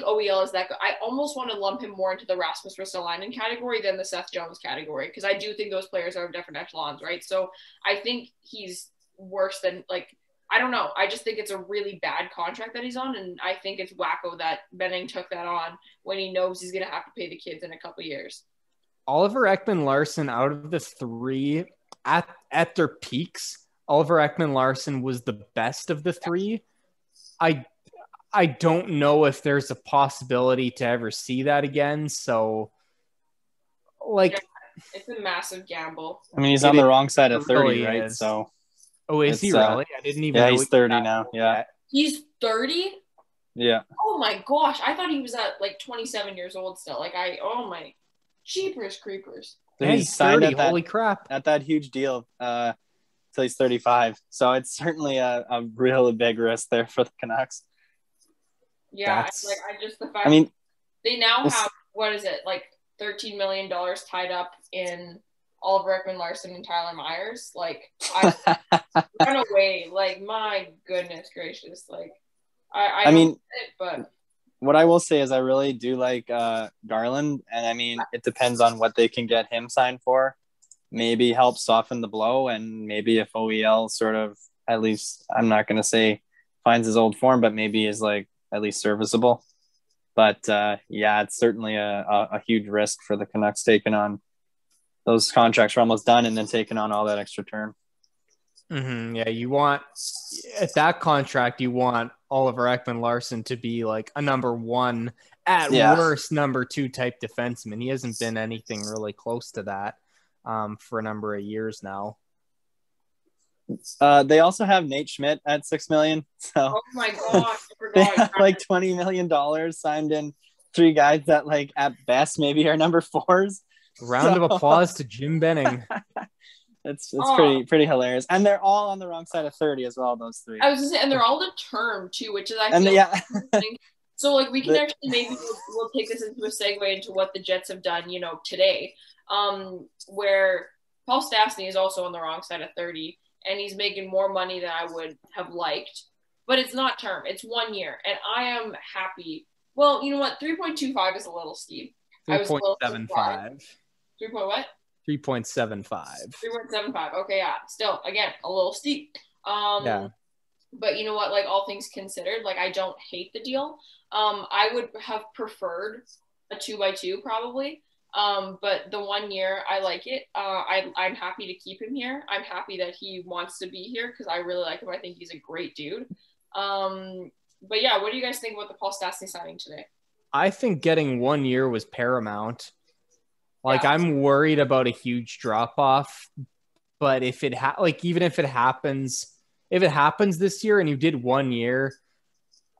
OEL is that good. I almost want to lump him more into the Rasmus Ristolainen category than the Seth Jones category, because I do think those players are of different echelons, right? So I think he's worse than, like, I don't know. I just think it's a really bad contract that he's on, and I think it's wacko that Benning took that on when he knows he's going to have to pay the kids in a couple of years. Oliver Ekman-Larsson, out of the 3 at their peaks, Oliver Ekman-Larsson was the best of the 3. I don't know if there's a possibility to ever see that again. So, like, it's a massive gamble. I mean, he's on the wrong side of 30, really right? is. So. Oh, is he really? I didn't even know. Yeah, he's 30 now. Yeah. He's 30? Yeah. Oh my gosh. I thought he was at like 27 years old still. Like, oh my jeepers creepers. So yeah, he's signed 30. Holy crap. At that huge deal till he's 35. So it's certainly a really big risk there for the Canucks. Yeah, the fact they now have, what is it, like $13 million tied up in Oliver Ekman-Larsson and Tyler Myers. Like, I run away. Like, my goodness gracious. Like, I I don't mean, get it, but what I will say is I really do like Garland, and I mean, it depends on what they can get him signed for. Maybe help soften the blow, and maybe if OEL sort of, at least, I'm not going to say finds his old form, but maybe is like at least serviceable. But yeah, it's certainly a huge risk for the Canucks taking on those contracts are almost done and then taking on all that extra term. Mm-hmm. Yeah, you want at that contract, you want Oliver Ekman-Larsson to be like a number one, at worst number two type defenseman. He hasn't been anything really close to that for a number of years now. They also have Nate Schmidt at $6 million. So oh my gosh, I forgot. they have like $20 million signed in, 3 guys that like at best maybe are number 4s. Round of applause to Jim Benning. It's pretty hilarious, and they're all on the wrong side of 30 as well. Those 3. I was gonna say, and they're all the term too, which is so like we can actually maybe we'll take this into a segue into what the Jets have done, today, where Paul Stastny is also on the wrong side of 30, and he's making more money than I would have liked, but it's not term; it's 1 year, and I am happy. Well, you know what? 3.25 is a little steep. 3.75. 3 point what? 3.75. 3.75. Okay, yeah. Still, again, a little steep. Yeah. But you know what? Like, all things considered, like, I don't hate the deal. I would have preferred a 2x2 probably. But the 1 year, I like it. I'm happy to keep him here. I'm happy that he wants to be here because I really like him. I think he's a great dude. But yeah, what do you guys think about the Paul Stastny signing today? I think getting 1 year was paramount. Like, yeah. I'm worried about a huge drop off, but if it even if it happens this year and you did 1 year,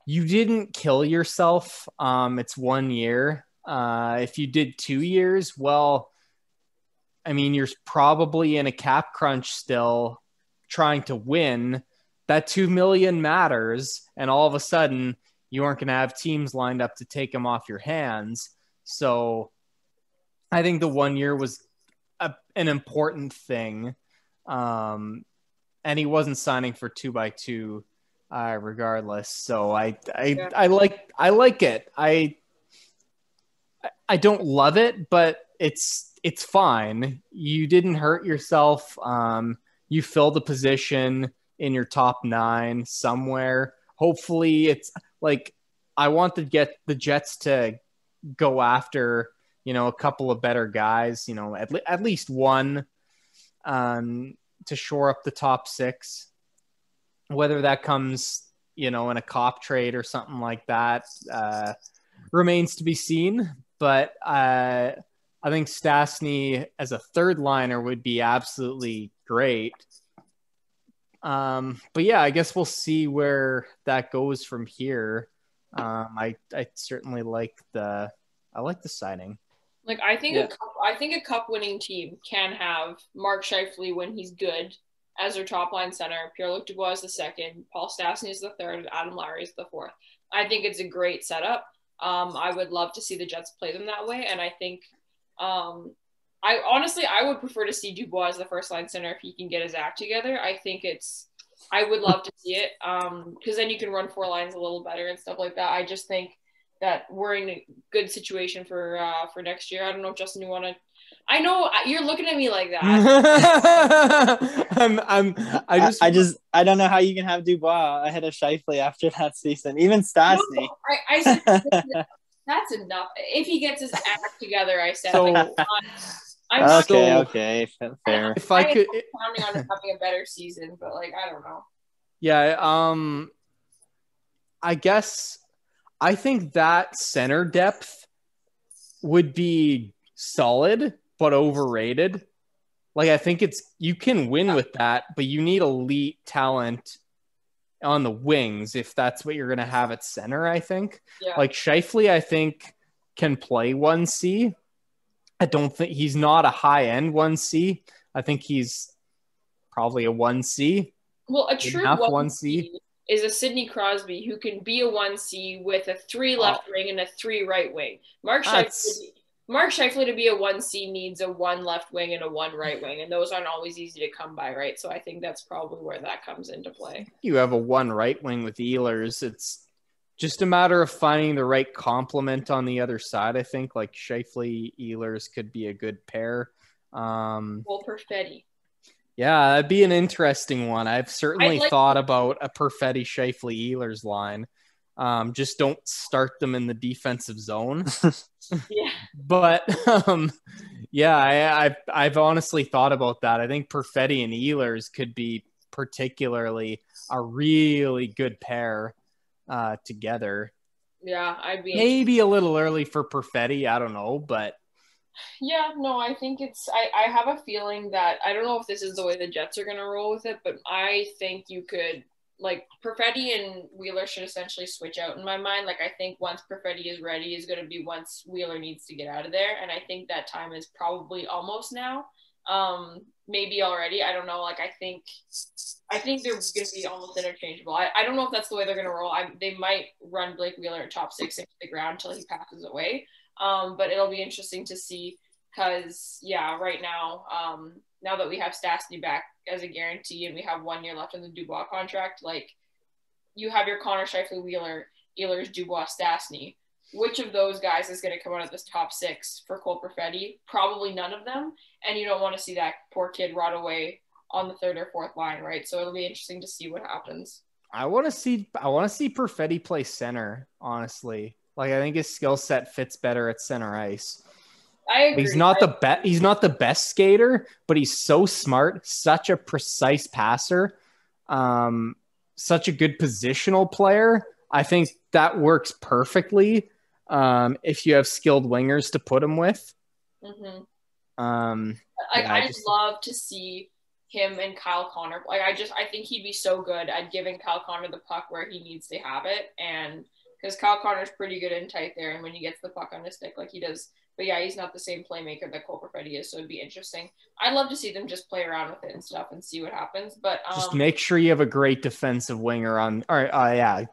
you didn't kill yourself. It's 1 year. If you did 2 years, well, I mean, you're probably in a cap crunch still trying to win. That $2 million matters. And all of a sudden you aren't going to have teams lined up to take them off your hands. So I think the 1 year was an important thing. And he wasn't signing for 2x2 regardless. So I like it. I don't love it, but it's fine. You didn't hurt yourself. You filled a position in your top 9 somewhere. Hopefully it's like, I want to get the Jets to go after, a couple of better guys, at least one, to shore up the top 6, whether that comes, in a Copp trade or something like that, remains to be seen. But I think Stastny as a third liner would be absolutely great. But yeah, I guess we'll see where that goes from here. I certainly like the signing. Like, I think a cup winning team can have Mark Scheifele when he's good as their top line center. Pierre-Luc Dubois is the second. Paul Stastny is the third. Adam Lowry is the fourth. I think it's a great setup. I would love to see the Jets play them that way, and I think I would prefer to see Dubois as the first line center if he can get his act together. I would love to see it because then you can run 4 lines a little better and stuff like that. I just think that we're in a good situation for next year. I don't know if Justin, you want to. I know you're looking at me like that. I don't know how you can have Dubois ahead of Scheifele after that season. Even Stastny. No, I said that's enough. If he gets his act together, I said. So, okay, fair. If I could, counting on him having a better season, but like I don't know. Yeah, I guess I think that center depth would be solid but overrated. Like, I think you can win with that, but you need elite talent on the wings if that's what you're going to have at center, I think. Yeah. Like, Scheifele, I think, can play 1C. I don't think he's not a high-end 1C. I think he's probably a 1C. Well, a true 1C is a Sidney Crosby who can be a 1C with a 3 left wing and a 3 right wing. Mark Scheifele to be a 1C needs a 1 left wing and a 1 right wing, and those aren't always easy to come by, right? So I think that's probably where that comes into play. You have a 1 right wing with Ehlers. just a matter of finding the right complement on the other side. I think like Scheifele, Ehlers could be a good pair. Well, Perfetti. Yeah, that'd be an interesting one. I've certainly like thought about a Perfetti, Scheifele, Ehlers line. Just don't start them in the defensive zone. Yeah. But yeah, I've honestly thought about that. I think Perfetti and Ehlers could be particularly a really good pair together. Yeah, I'd be maybe a little early for Perfetti. I don't know, but yeah, no, I think I have a feeling that I don't know if this is the way the Jets are going to roll with it, but I think you could like Perfetti and Wheeler should essentially switch out in my mind. Like I think once Perfetti is ready is going to be once Wheeler needs to get out of there, and I think that time is probably almost now. Maybe already. I don't know. Like I think they're going to be almost interchangeable. I don't know if that's the way they're going to roll. They might run Blake Wheeler at top 6 into the ground until he passes away. But it'll be interesting to see because, yeah, right now, now that we have Stastny back as a guarantee and we have 1 year left in the Dubois contract, like you have your Connor Scheifele, Wheeler, Ehlers, Dubois, Stastny. Which of those guys is going to come out of this top 6 for Cole Perfetti? Probably none of them. And you don't want to see that poor kid rot away on the 3rd or 4th line, right? So it'll be interesting to see what happens. I want to see Perfetti play center, honestly. Like I think his skill set fits better at center ice. I agree. He's not the best skater, but he's so smart, such a precise passer, such a good positional player. I think that works perfectly if you have skilled wingers to put him with. Mm-hmm. I love to see him and Kyle Connor. Like I think he'd be so good at giving Kyle Connor the puck where he needs to have it, and because Kyle Connor's pretty good in tight there, and when he gets the puck on his stick like he does. But yeah, he's not the same playmaker that Cole Perfetti is, so it'd be interesting. I'd love to see them just play around with it and stuff and see what happens. But just make sure you have a great defensive winger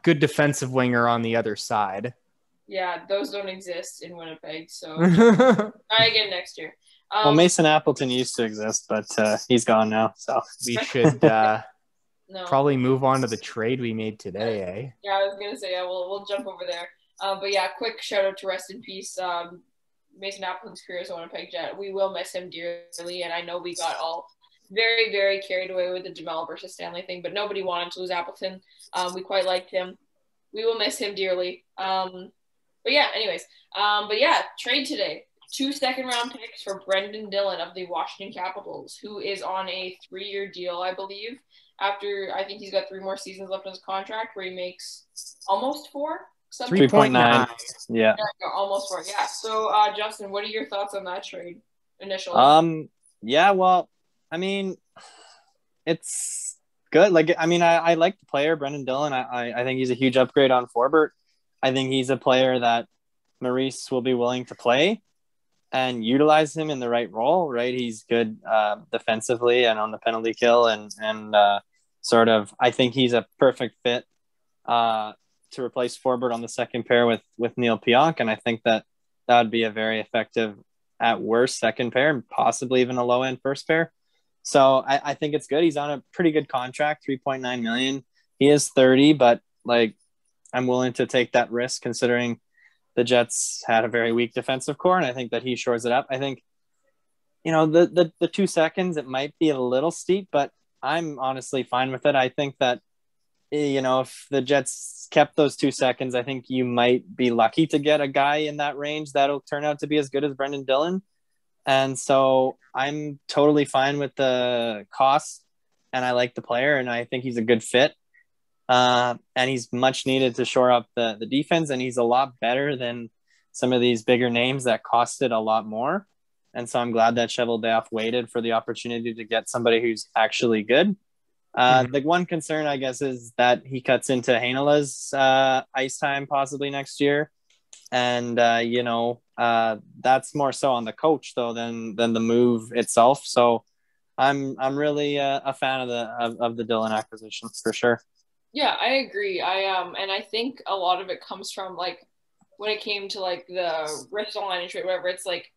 good defensive winger on the other side. Yeah, those don't exist in Winnipeg, so try again next year. Well, Mason Appleton used to exist, but he's gone now. So we should probably move on to the trade we made today, eh? Yeah, I was gonna say we'll jump over there. But yeah, quick shout out to rest in peace, Mason Appleton's career as a Winnipeg Jet. We will miss him dearly, and I know we got all very, very carried away with the Jamel versus Stanley thing, but nobody wanted to lose Appleton. We quite liked him. We will miss him dearly. But yeah, anyways. But yeah, trade today. 2 second-round picks for Brendan Dillon of the Washington Capitals, who is on a 3-year deal, I believe. After, I think he's got 3 more seasons left on his contract where he makes almost 4. 3.9. Yeah. Almost 4. Yeah. So, Justin, what are your thoughts on that trade initially? Yeah, well, I mean, it's good. Like, I mean, I like the player, Brendan Dillon. I think he's a huge upgrade on Forbert. I think he's a player that Maurice will be willing to play and utilize him in the right role, right? He's good defensively and on the penalty kill and sort of, I think he's a perfect fit to replace Forbert on the second pair with Neil Pionk. And I think that would be a very effective, at worst, second pair, and possibly even a low end first pair. So I think it's good. He's on a pretty good contract, $3.9 million. He is 30, but like I'm willing to take that risk considering the Jets had a very weak defensive core, and I think that he shores it up. I think, the 2 seconds, it might be a little steep, but I'm honestly fine with it. I think that, if the Jets kept those 2 seconds, I think you might be lucky to get a guy in that range that'll turn out to be as good as Brendan Dillon. And so I'm totally fine with the cost, and I like the player, and I think he's a good fit. And he's much needed to shore up the defense, and he's a lot better than some of these bigger names that costed a lot more. And so I'm glad that Cheveldayoff waited for the opportunity to get somebody who's actually good. The one concern, I guess, is that he cuts into Heinola's ice time possibly next year. And, that's more so on the coach, though, than the move itself. So I'm really a fan of the Dillon acquisition for sure. Yeah, I agree. And I think a lot of it comes from like when it came to like the risk on line trade, whatever. It's like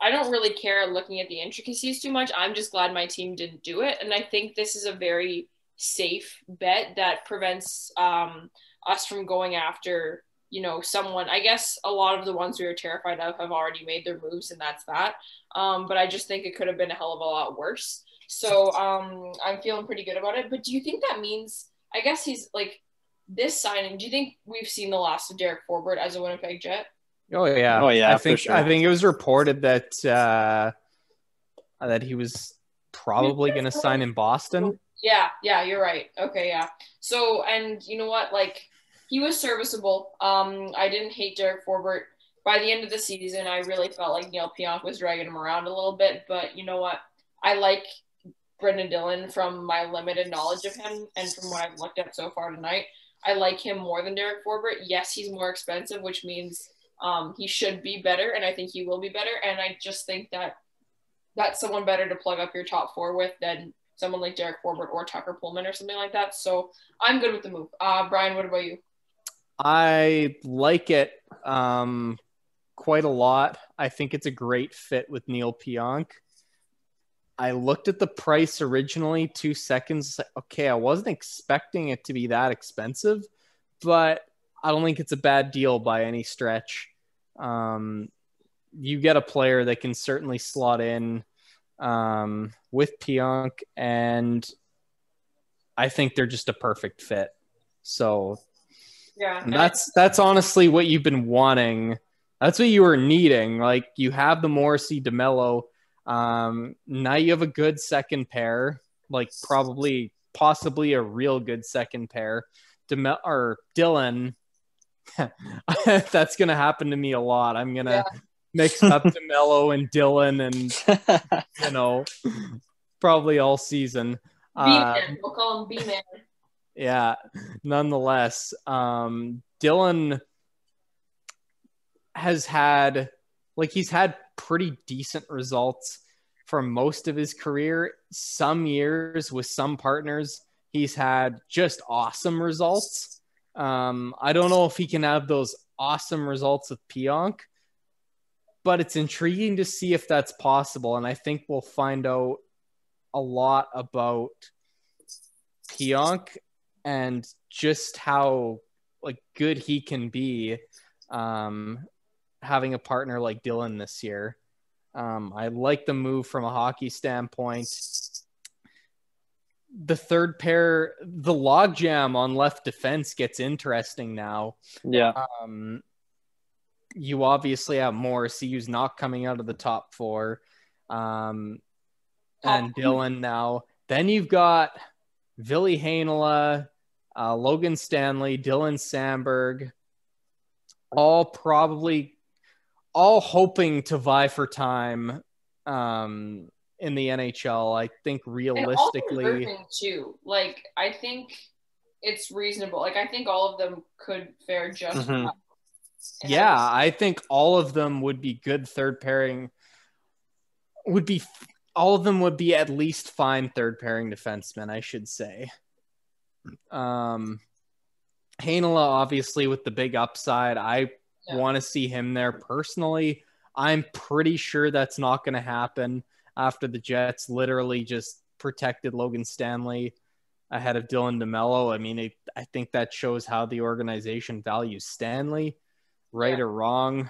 I don't really care looking at the intricacies too much. I'm just glad my team didn't do it, and I think this is a very safe bet that prevents us from going after, someone. I guess a lot of the ones we were terrified of have already made their moves, and that's that. But I just think it could have been a hell of a lot worse. So I'm feeling pretty good about it. But do you think that means, I guess he's like, this signing, do you think we've seen the last of Derek Forbort as a Winnipeg Jet? Oh yeah. I think for sure. I think it was reported that that he was probably going to sign in Boston. Yeah, you're right. Okay, yeah. So, and you know what? Like, he was serviceable. I didn't hate Derek Forbort. By the end of the season, I really felt like Neil Pionk was dragging him around a little bit. But you know what? I like Brendan Dillon from my limited knowledge of him and from what I've looked at so far tonight. I like him more than Derek Forbort. Yes, he's more expensive, which means he should be better, and I think he will be better. And I just think that that's someone better to plug up your top four with than someone like Derek Forbort or Tucker Pullman or something like that. So I'm good with the move. Brian, what about you? I like it quite a lot. I think it's a great fit with Neil Pionk. I looked at the price originally, 2 seconds. Okay, I wasn't expecting it to be that expensive, but I don't think it's a bad deal by any stretch. You get a player that can certainly slot in with Pionk, and I think they're just a perfect fit. So yeah, that's honestly what you've been wanting. That's what you were needing. Like, you have the Morrissey DeMello. Now you have a good second pair, like possibly a real good second pair. Dillon. That's going to happen to me a lot. I'm going to mix up DeMello and Dillon and, probably all season. B-Man. We'll call him B-Man. Yeah, nonetheless, Dillon has had, he's had pretty decent results for most of his career. Some years with some partners, he's had just awesome results. I don't know if he can have those awesome results with Pionk, but it's intriguing to see if that's possible. And I think we'll find out a lot about Pionk and just how good he can be having a partner like Dillon this year. I like the move from a hockey standpoint. The third pair, the logjam on left defense gets interesting now. Yeah. You obviously have Morrissey, who's not coming out of the top four, and Dillon now. Then you've got Ville Heinola, Logan Stanley, Dylan Samberg, all hoping to vie for time in the NHL. I think realistically, and too. I think it's reasonable. I think all of them could fare just well. Yeah, I think all of them would be good third pairing. All of them would be at least fine third pairing defensemen, I should say. Heinola, obviously, with the big upside. I want to see him there personally. I'm pretty sure that's not going to happen after the Jets literally just protected Logan Stanley ahead of Dylan DeMello. I mean, I think that shows how the organization values Stanley, right or wrong.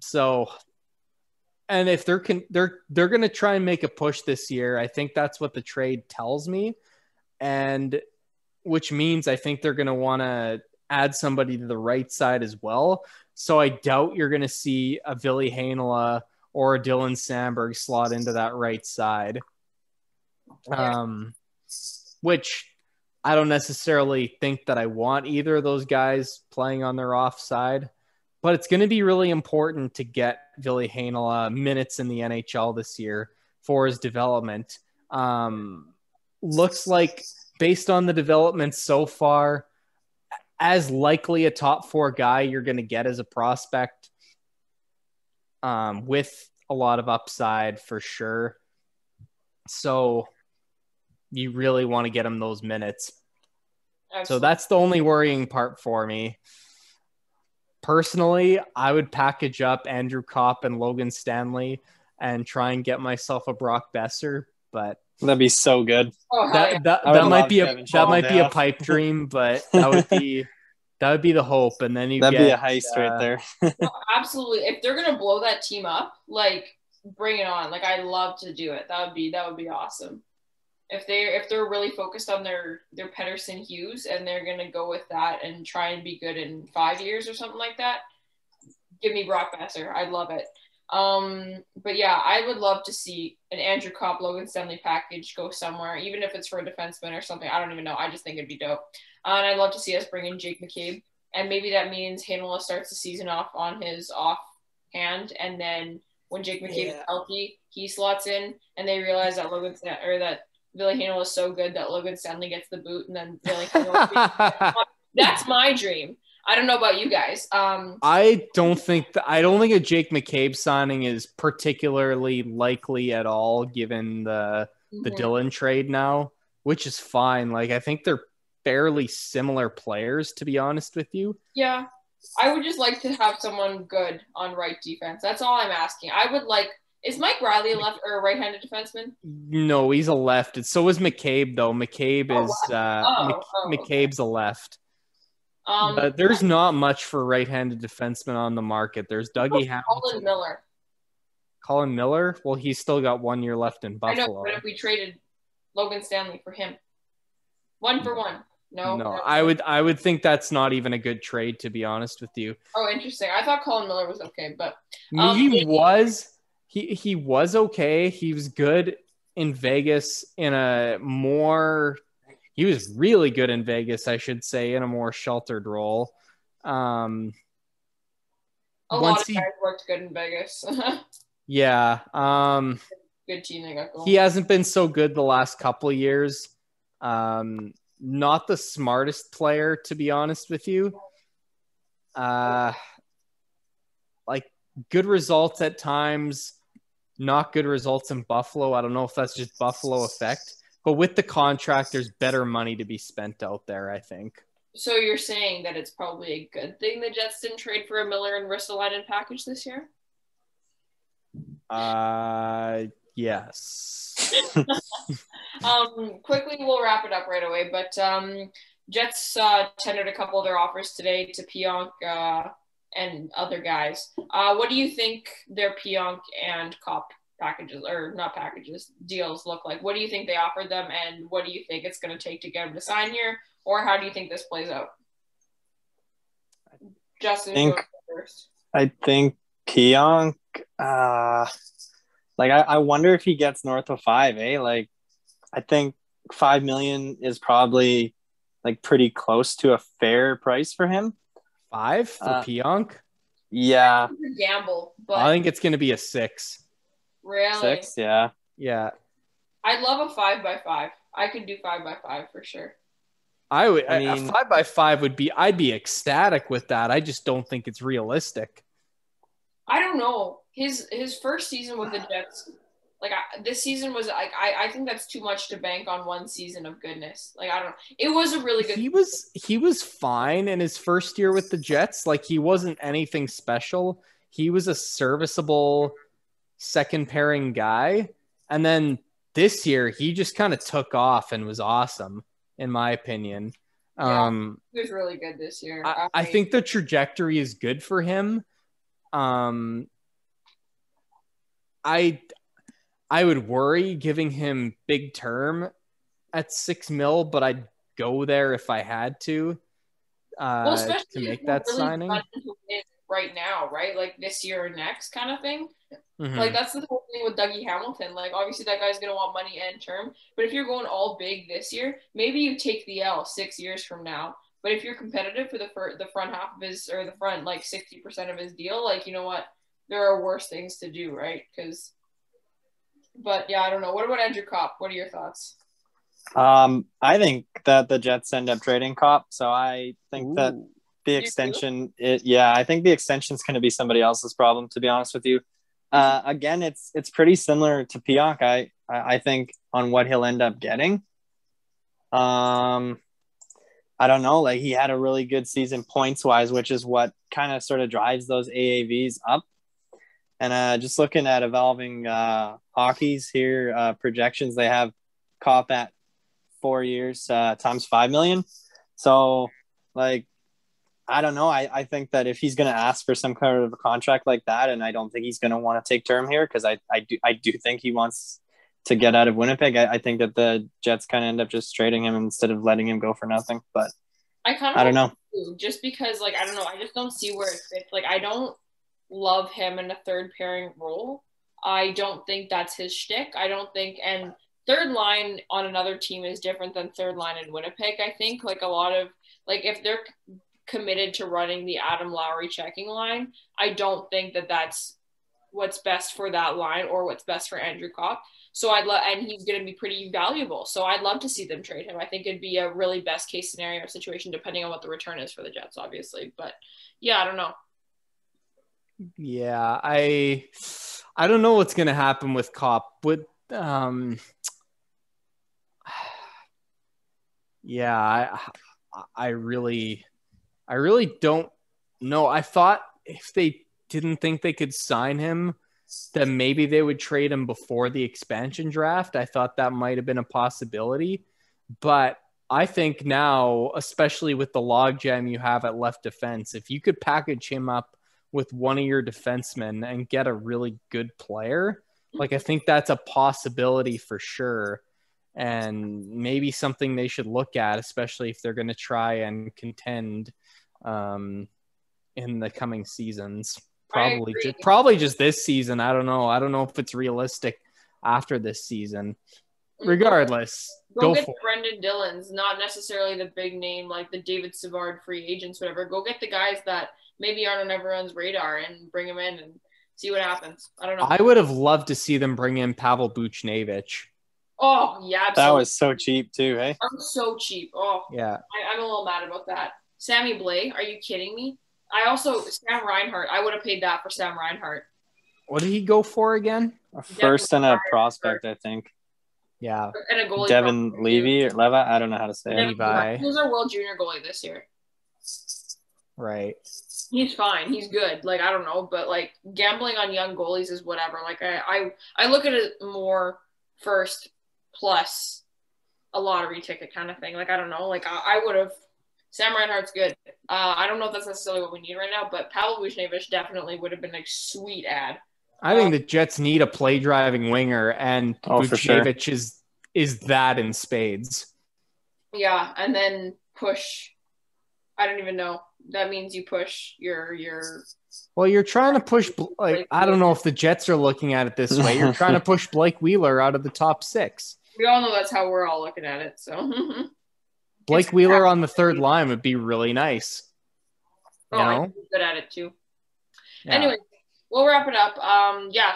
So, and if they're going to try and make a push this year, I think that's what the trade tells me, and which means I think they're going to want to add somebody to the right side as well. So I doubt you're going to see a Ville Heinola or a Dylan Samberg slot into that right side. Which I don't necessarily think that I want either of those guys playing on their offside, but it's going to be really important to get Ville Heinola minutes in the NHL this year for his development. Looks like, based on the development so far, as likely a top four guy you're going to get as a prospect, with a lot of upside for sure. So you really want to get him those minutes. Absolutely. So that's the only worrying part for me. Personally, I would package up Andrew Copp and Logan Stanley and try and get myself a Brock Besser, but That'd be so good. Oh, hell yeah. That might be a off. pipe dream, but that would be the hope. And then That'd be a heist right there. No, absolutely. If they're gonna blow that team up, like bring it on. Like I'd love to do it. That would be awesome. If they're really focused on their Pedersen Hughes and they're gonna go with that and try and be good in 5 years or something like that, give me Brock Besser. I'd love it. But yeah, I would love to see an Andrew Copp Logan Stanley package go somewhere, even if it's for a defenseman or something. I don't even know. I just think it'd be dope. And I'd love to see us bring in Jake McCabe. And maybe that means Heinola starts the season off on his offhand, and then when Jake McCabe is healthy, he slots in, and they realize that that Ville Heinola is so good that Logan Stanley gets the boot, and then Ville Heinola. That's my dream. I don't know about you guys. I don't think a Jake McCabe signing is particularly likely at all, given the Dillon trade now, which is fine. Like I think they're fairly similar players, to be honest with you. Yeah, I would just like to have someone good on right defense. That's all I'm asking. I would like. Is Mike Riley a left or a right-handed defenseman? No, he's a left. So is McCabe, though. McCabe's a left. But there's not much for right-handed defensemen on the market. There's Dougie Hamilton. Colin Miller? Well, he's still got 1 year left in Buffalo. I know, but if we traded Logan Stanley for him, 1 for 1. No, I would think that's not even a good trade, to be honest with you. Oh, interesting. I thought Colin Miller was okay, but he was okay. He was good in Vegas he was really good in Vegas, I should say, in a more sheltered role. A lot of guys worked good in Vegas. Yeah. Good team they got going. He hasn't been so good the last couple of years. Not the smartest player, to be honest with you. Like good results at times, not good results in Buffalo. I don't know if that's just Buffalo effect, but with the contract, there's better money to be spent out there, I think. So you're saying that it's probably a good thing the Jets didn't trade for a Miller and Ristolainen package this year? Yes. Quickly, we'll wrap it up right away. But Jets tendered a couple of their offers today to Pionk and other guys. What do you think their Pionk and Copp deals look like? What do you think they offered them, and what do you think it's going to take to get them to sign here, or how do you think this plays out? Justin, first. I think Pionk. I wonder if he gets north of 5. Like, I think $5 million is probably like pretty close to a fair price for him. 5 for Pionk? Yeah. It's a gamble, but I think it's going to be a 6. Really? 6, yeah. Yeah. I'd love a 5x5. I could do 5x5 for sure. I mean, a 5x5 would be. I'd be ecstatic with that. I just don't think it's realistic. I don't know. His first season with the Jets, this season was like I think that's too much to bank on one season of goodness. Like I don't know. It was a really good. He was fine in his first year with the Jets. Like he wasn't anything special. He was a serviceable second pairing guy, and then this year he just kind of took off and was awesome, in my opinion. Yeah, he was really good this year. I think the trajectory is good for him. I would worry giving him big term at $6 million, but I'd go there if I had to make that really signing right now, right? Like this year or next kind of thing. Mm-hmm. Like that's the whole thing with Dougie Hamilton. Like obviously that guy's gonna want money and term, but if you're going all big this year, maybe you take the L 6 years from now. But if you're competitive for the front half of his, or the front like 60% of his deal, like you know what, there are worse things to do, right? But yeah, I don't know. What about Andrew Copp? What are your thoughts? I think that the Jets end up trading Copp, so I think that the extension, I think the extension is going to be somebody else's problem, to be honest with you. Again, it's pretty similar to Pionk. I think on what he'll end up getting. I don't know. Like he had a really good season points wise, which is what kind of sort of drives those AAVs up. And just looking at evolving hockey's here projections, they have Copp at 4 years times $5 million. So, like, I don't know. I think that if he's going to ask for some kind of a contract like that, and I don't think he's going to want to take term here because I do think he wants to get out of Winnipeg. I think that the Jets kind of end up just trading him instead of letting him go for nothing. But I don't know. Just because, like, I don't know. I just don't see where it fits. Like, I don't love him in a third pairing role. I don't think that's his shtick. I don't think, and third line on another team is different than third line in Winnipeg. I think, like, a lot of, like, if they're committed to running the Adam Lowry checking line, I don't think that that's what's best for that line or what's best for Andrew Copp. So and he's going to be pretty valuable. So I'd love to see them trade him. I think it'd be a really best case scenario situation, depending on what the return is for the Jets, obviously. But yeah, I don't know. Yeah, I don't know what's going to happen with Copp. But yeah, I really don't know. I thought if they didn't think they could sign him, then maybe they would trade him before the expansion draft. I thought that might have been a possibility. But I think now, especially with the logjam you have at left defense, if you could package him up with one of your defensemen and get a really good player, like, I think that's a possibility for sure. And maybe something they should look at, especially if they're going to try and contend in the coming seasons. Probably just this season. I don't know if it's realistic after this season. Regardless, go get the Brendan Dillons, not necessarily the big name like the David Savard free agents, whatever. Go get the guys that maybe aren't on everyone's radar and bring them in and see what happens. I don't know. I would have loved to see them bring in Pavel Buchnevich. Oh, yeah, absolutely. That was so cheap too, hey? That was so cheap. Oh, yeah. I'm a little mad about that. Sammy Blais, are you kidding me? Sam Reinhart, I would have paid that for Sam Reinhart. What did he go for again? A first and a prospect, I think. Yeah. And a goalie. Devin Levy or Leva, I don't know how to say it. Levi. He was our World Junior goalie this year. Right. He's fine. He's good. Like, I don't know, but like gambling on young goalies is whatever. Like I look at it more first plus a lottery ticket kind of thing. Like, I don't know. Like I would have. Sam Reinhart's good. I don't know if that's necessarily what we need right now, but Pavel Buchnevich definitely would have been a sweet ad. I think the Jets need a play driving winger, and Buchnevich is that in spades. Yeah, and then push. I don't even know. That means you push your. Well, you're trying to push. Like, I don't know if the Jets are looking at it this way. You're trying to push Blake Wheeler out of the top 6. We all know that's how we're all looking at it. So. Blake Wheeler on the third line would be really nice. I'm good at it too. Yeah. Anyway, we'll wrap it up.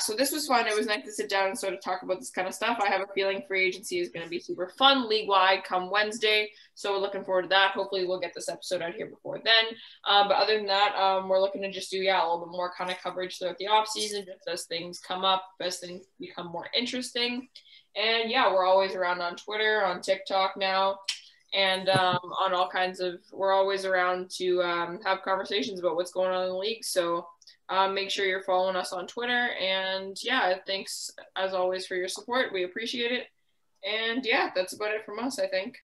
So this was fun. It was nice to sit down and sort of talk about this kind of stuff. I have a feeling free agency is going to be super fun league-wide come Wednesday. So we're looking forward to that. Hopefully we'll get this episode out here before then. But other than that, we're looking to just do, a little bit more kind of coverage throughout the offseason, just as things come up, as things become more interesting. And we're always around on Twitter, on TikTok now. And on all kinds of, we're always around to have conversations about what's going on in the league. So make sure you're following us on Twitter. And thanks as always for your support. We appreciate it. And that's about it from us, I think.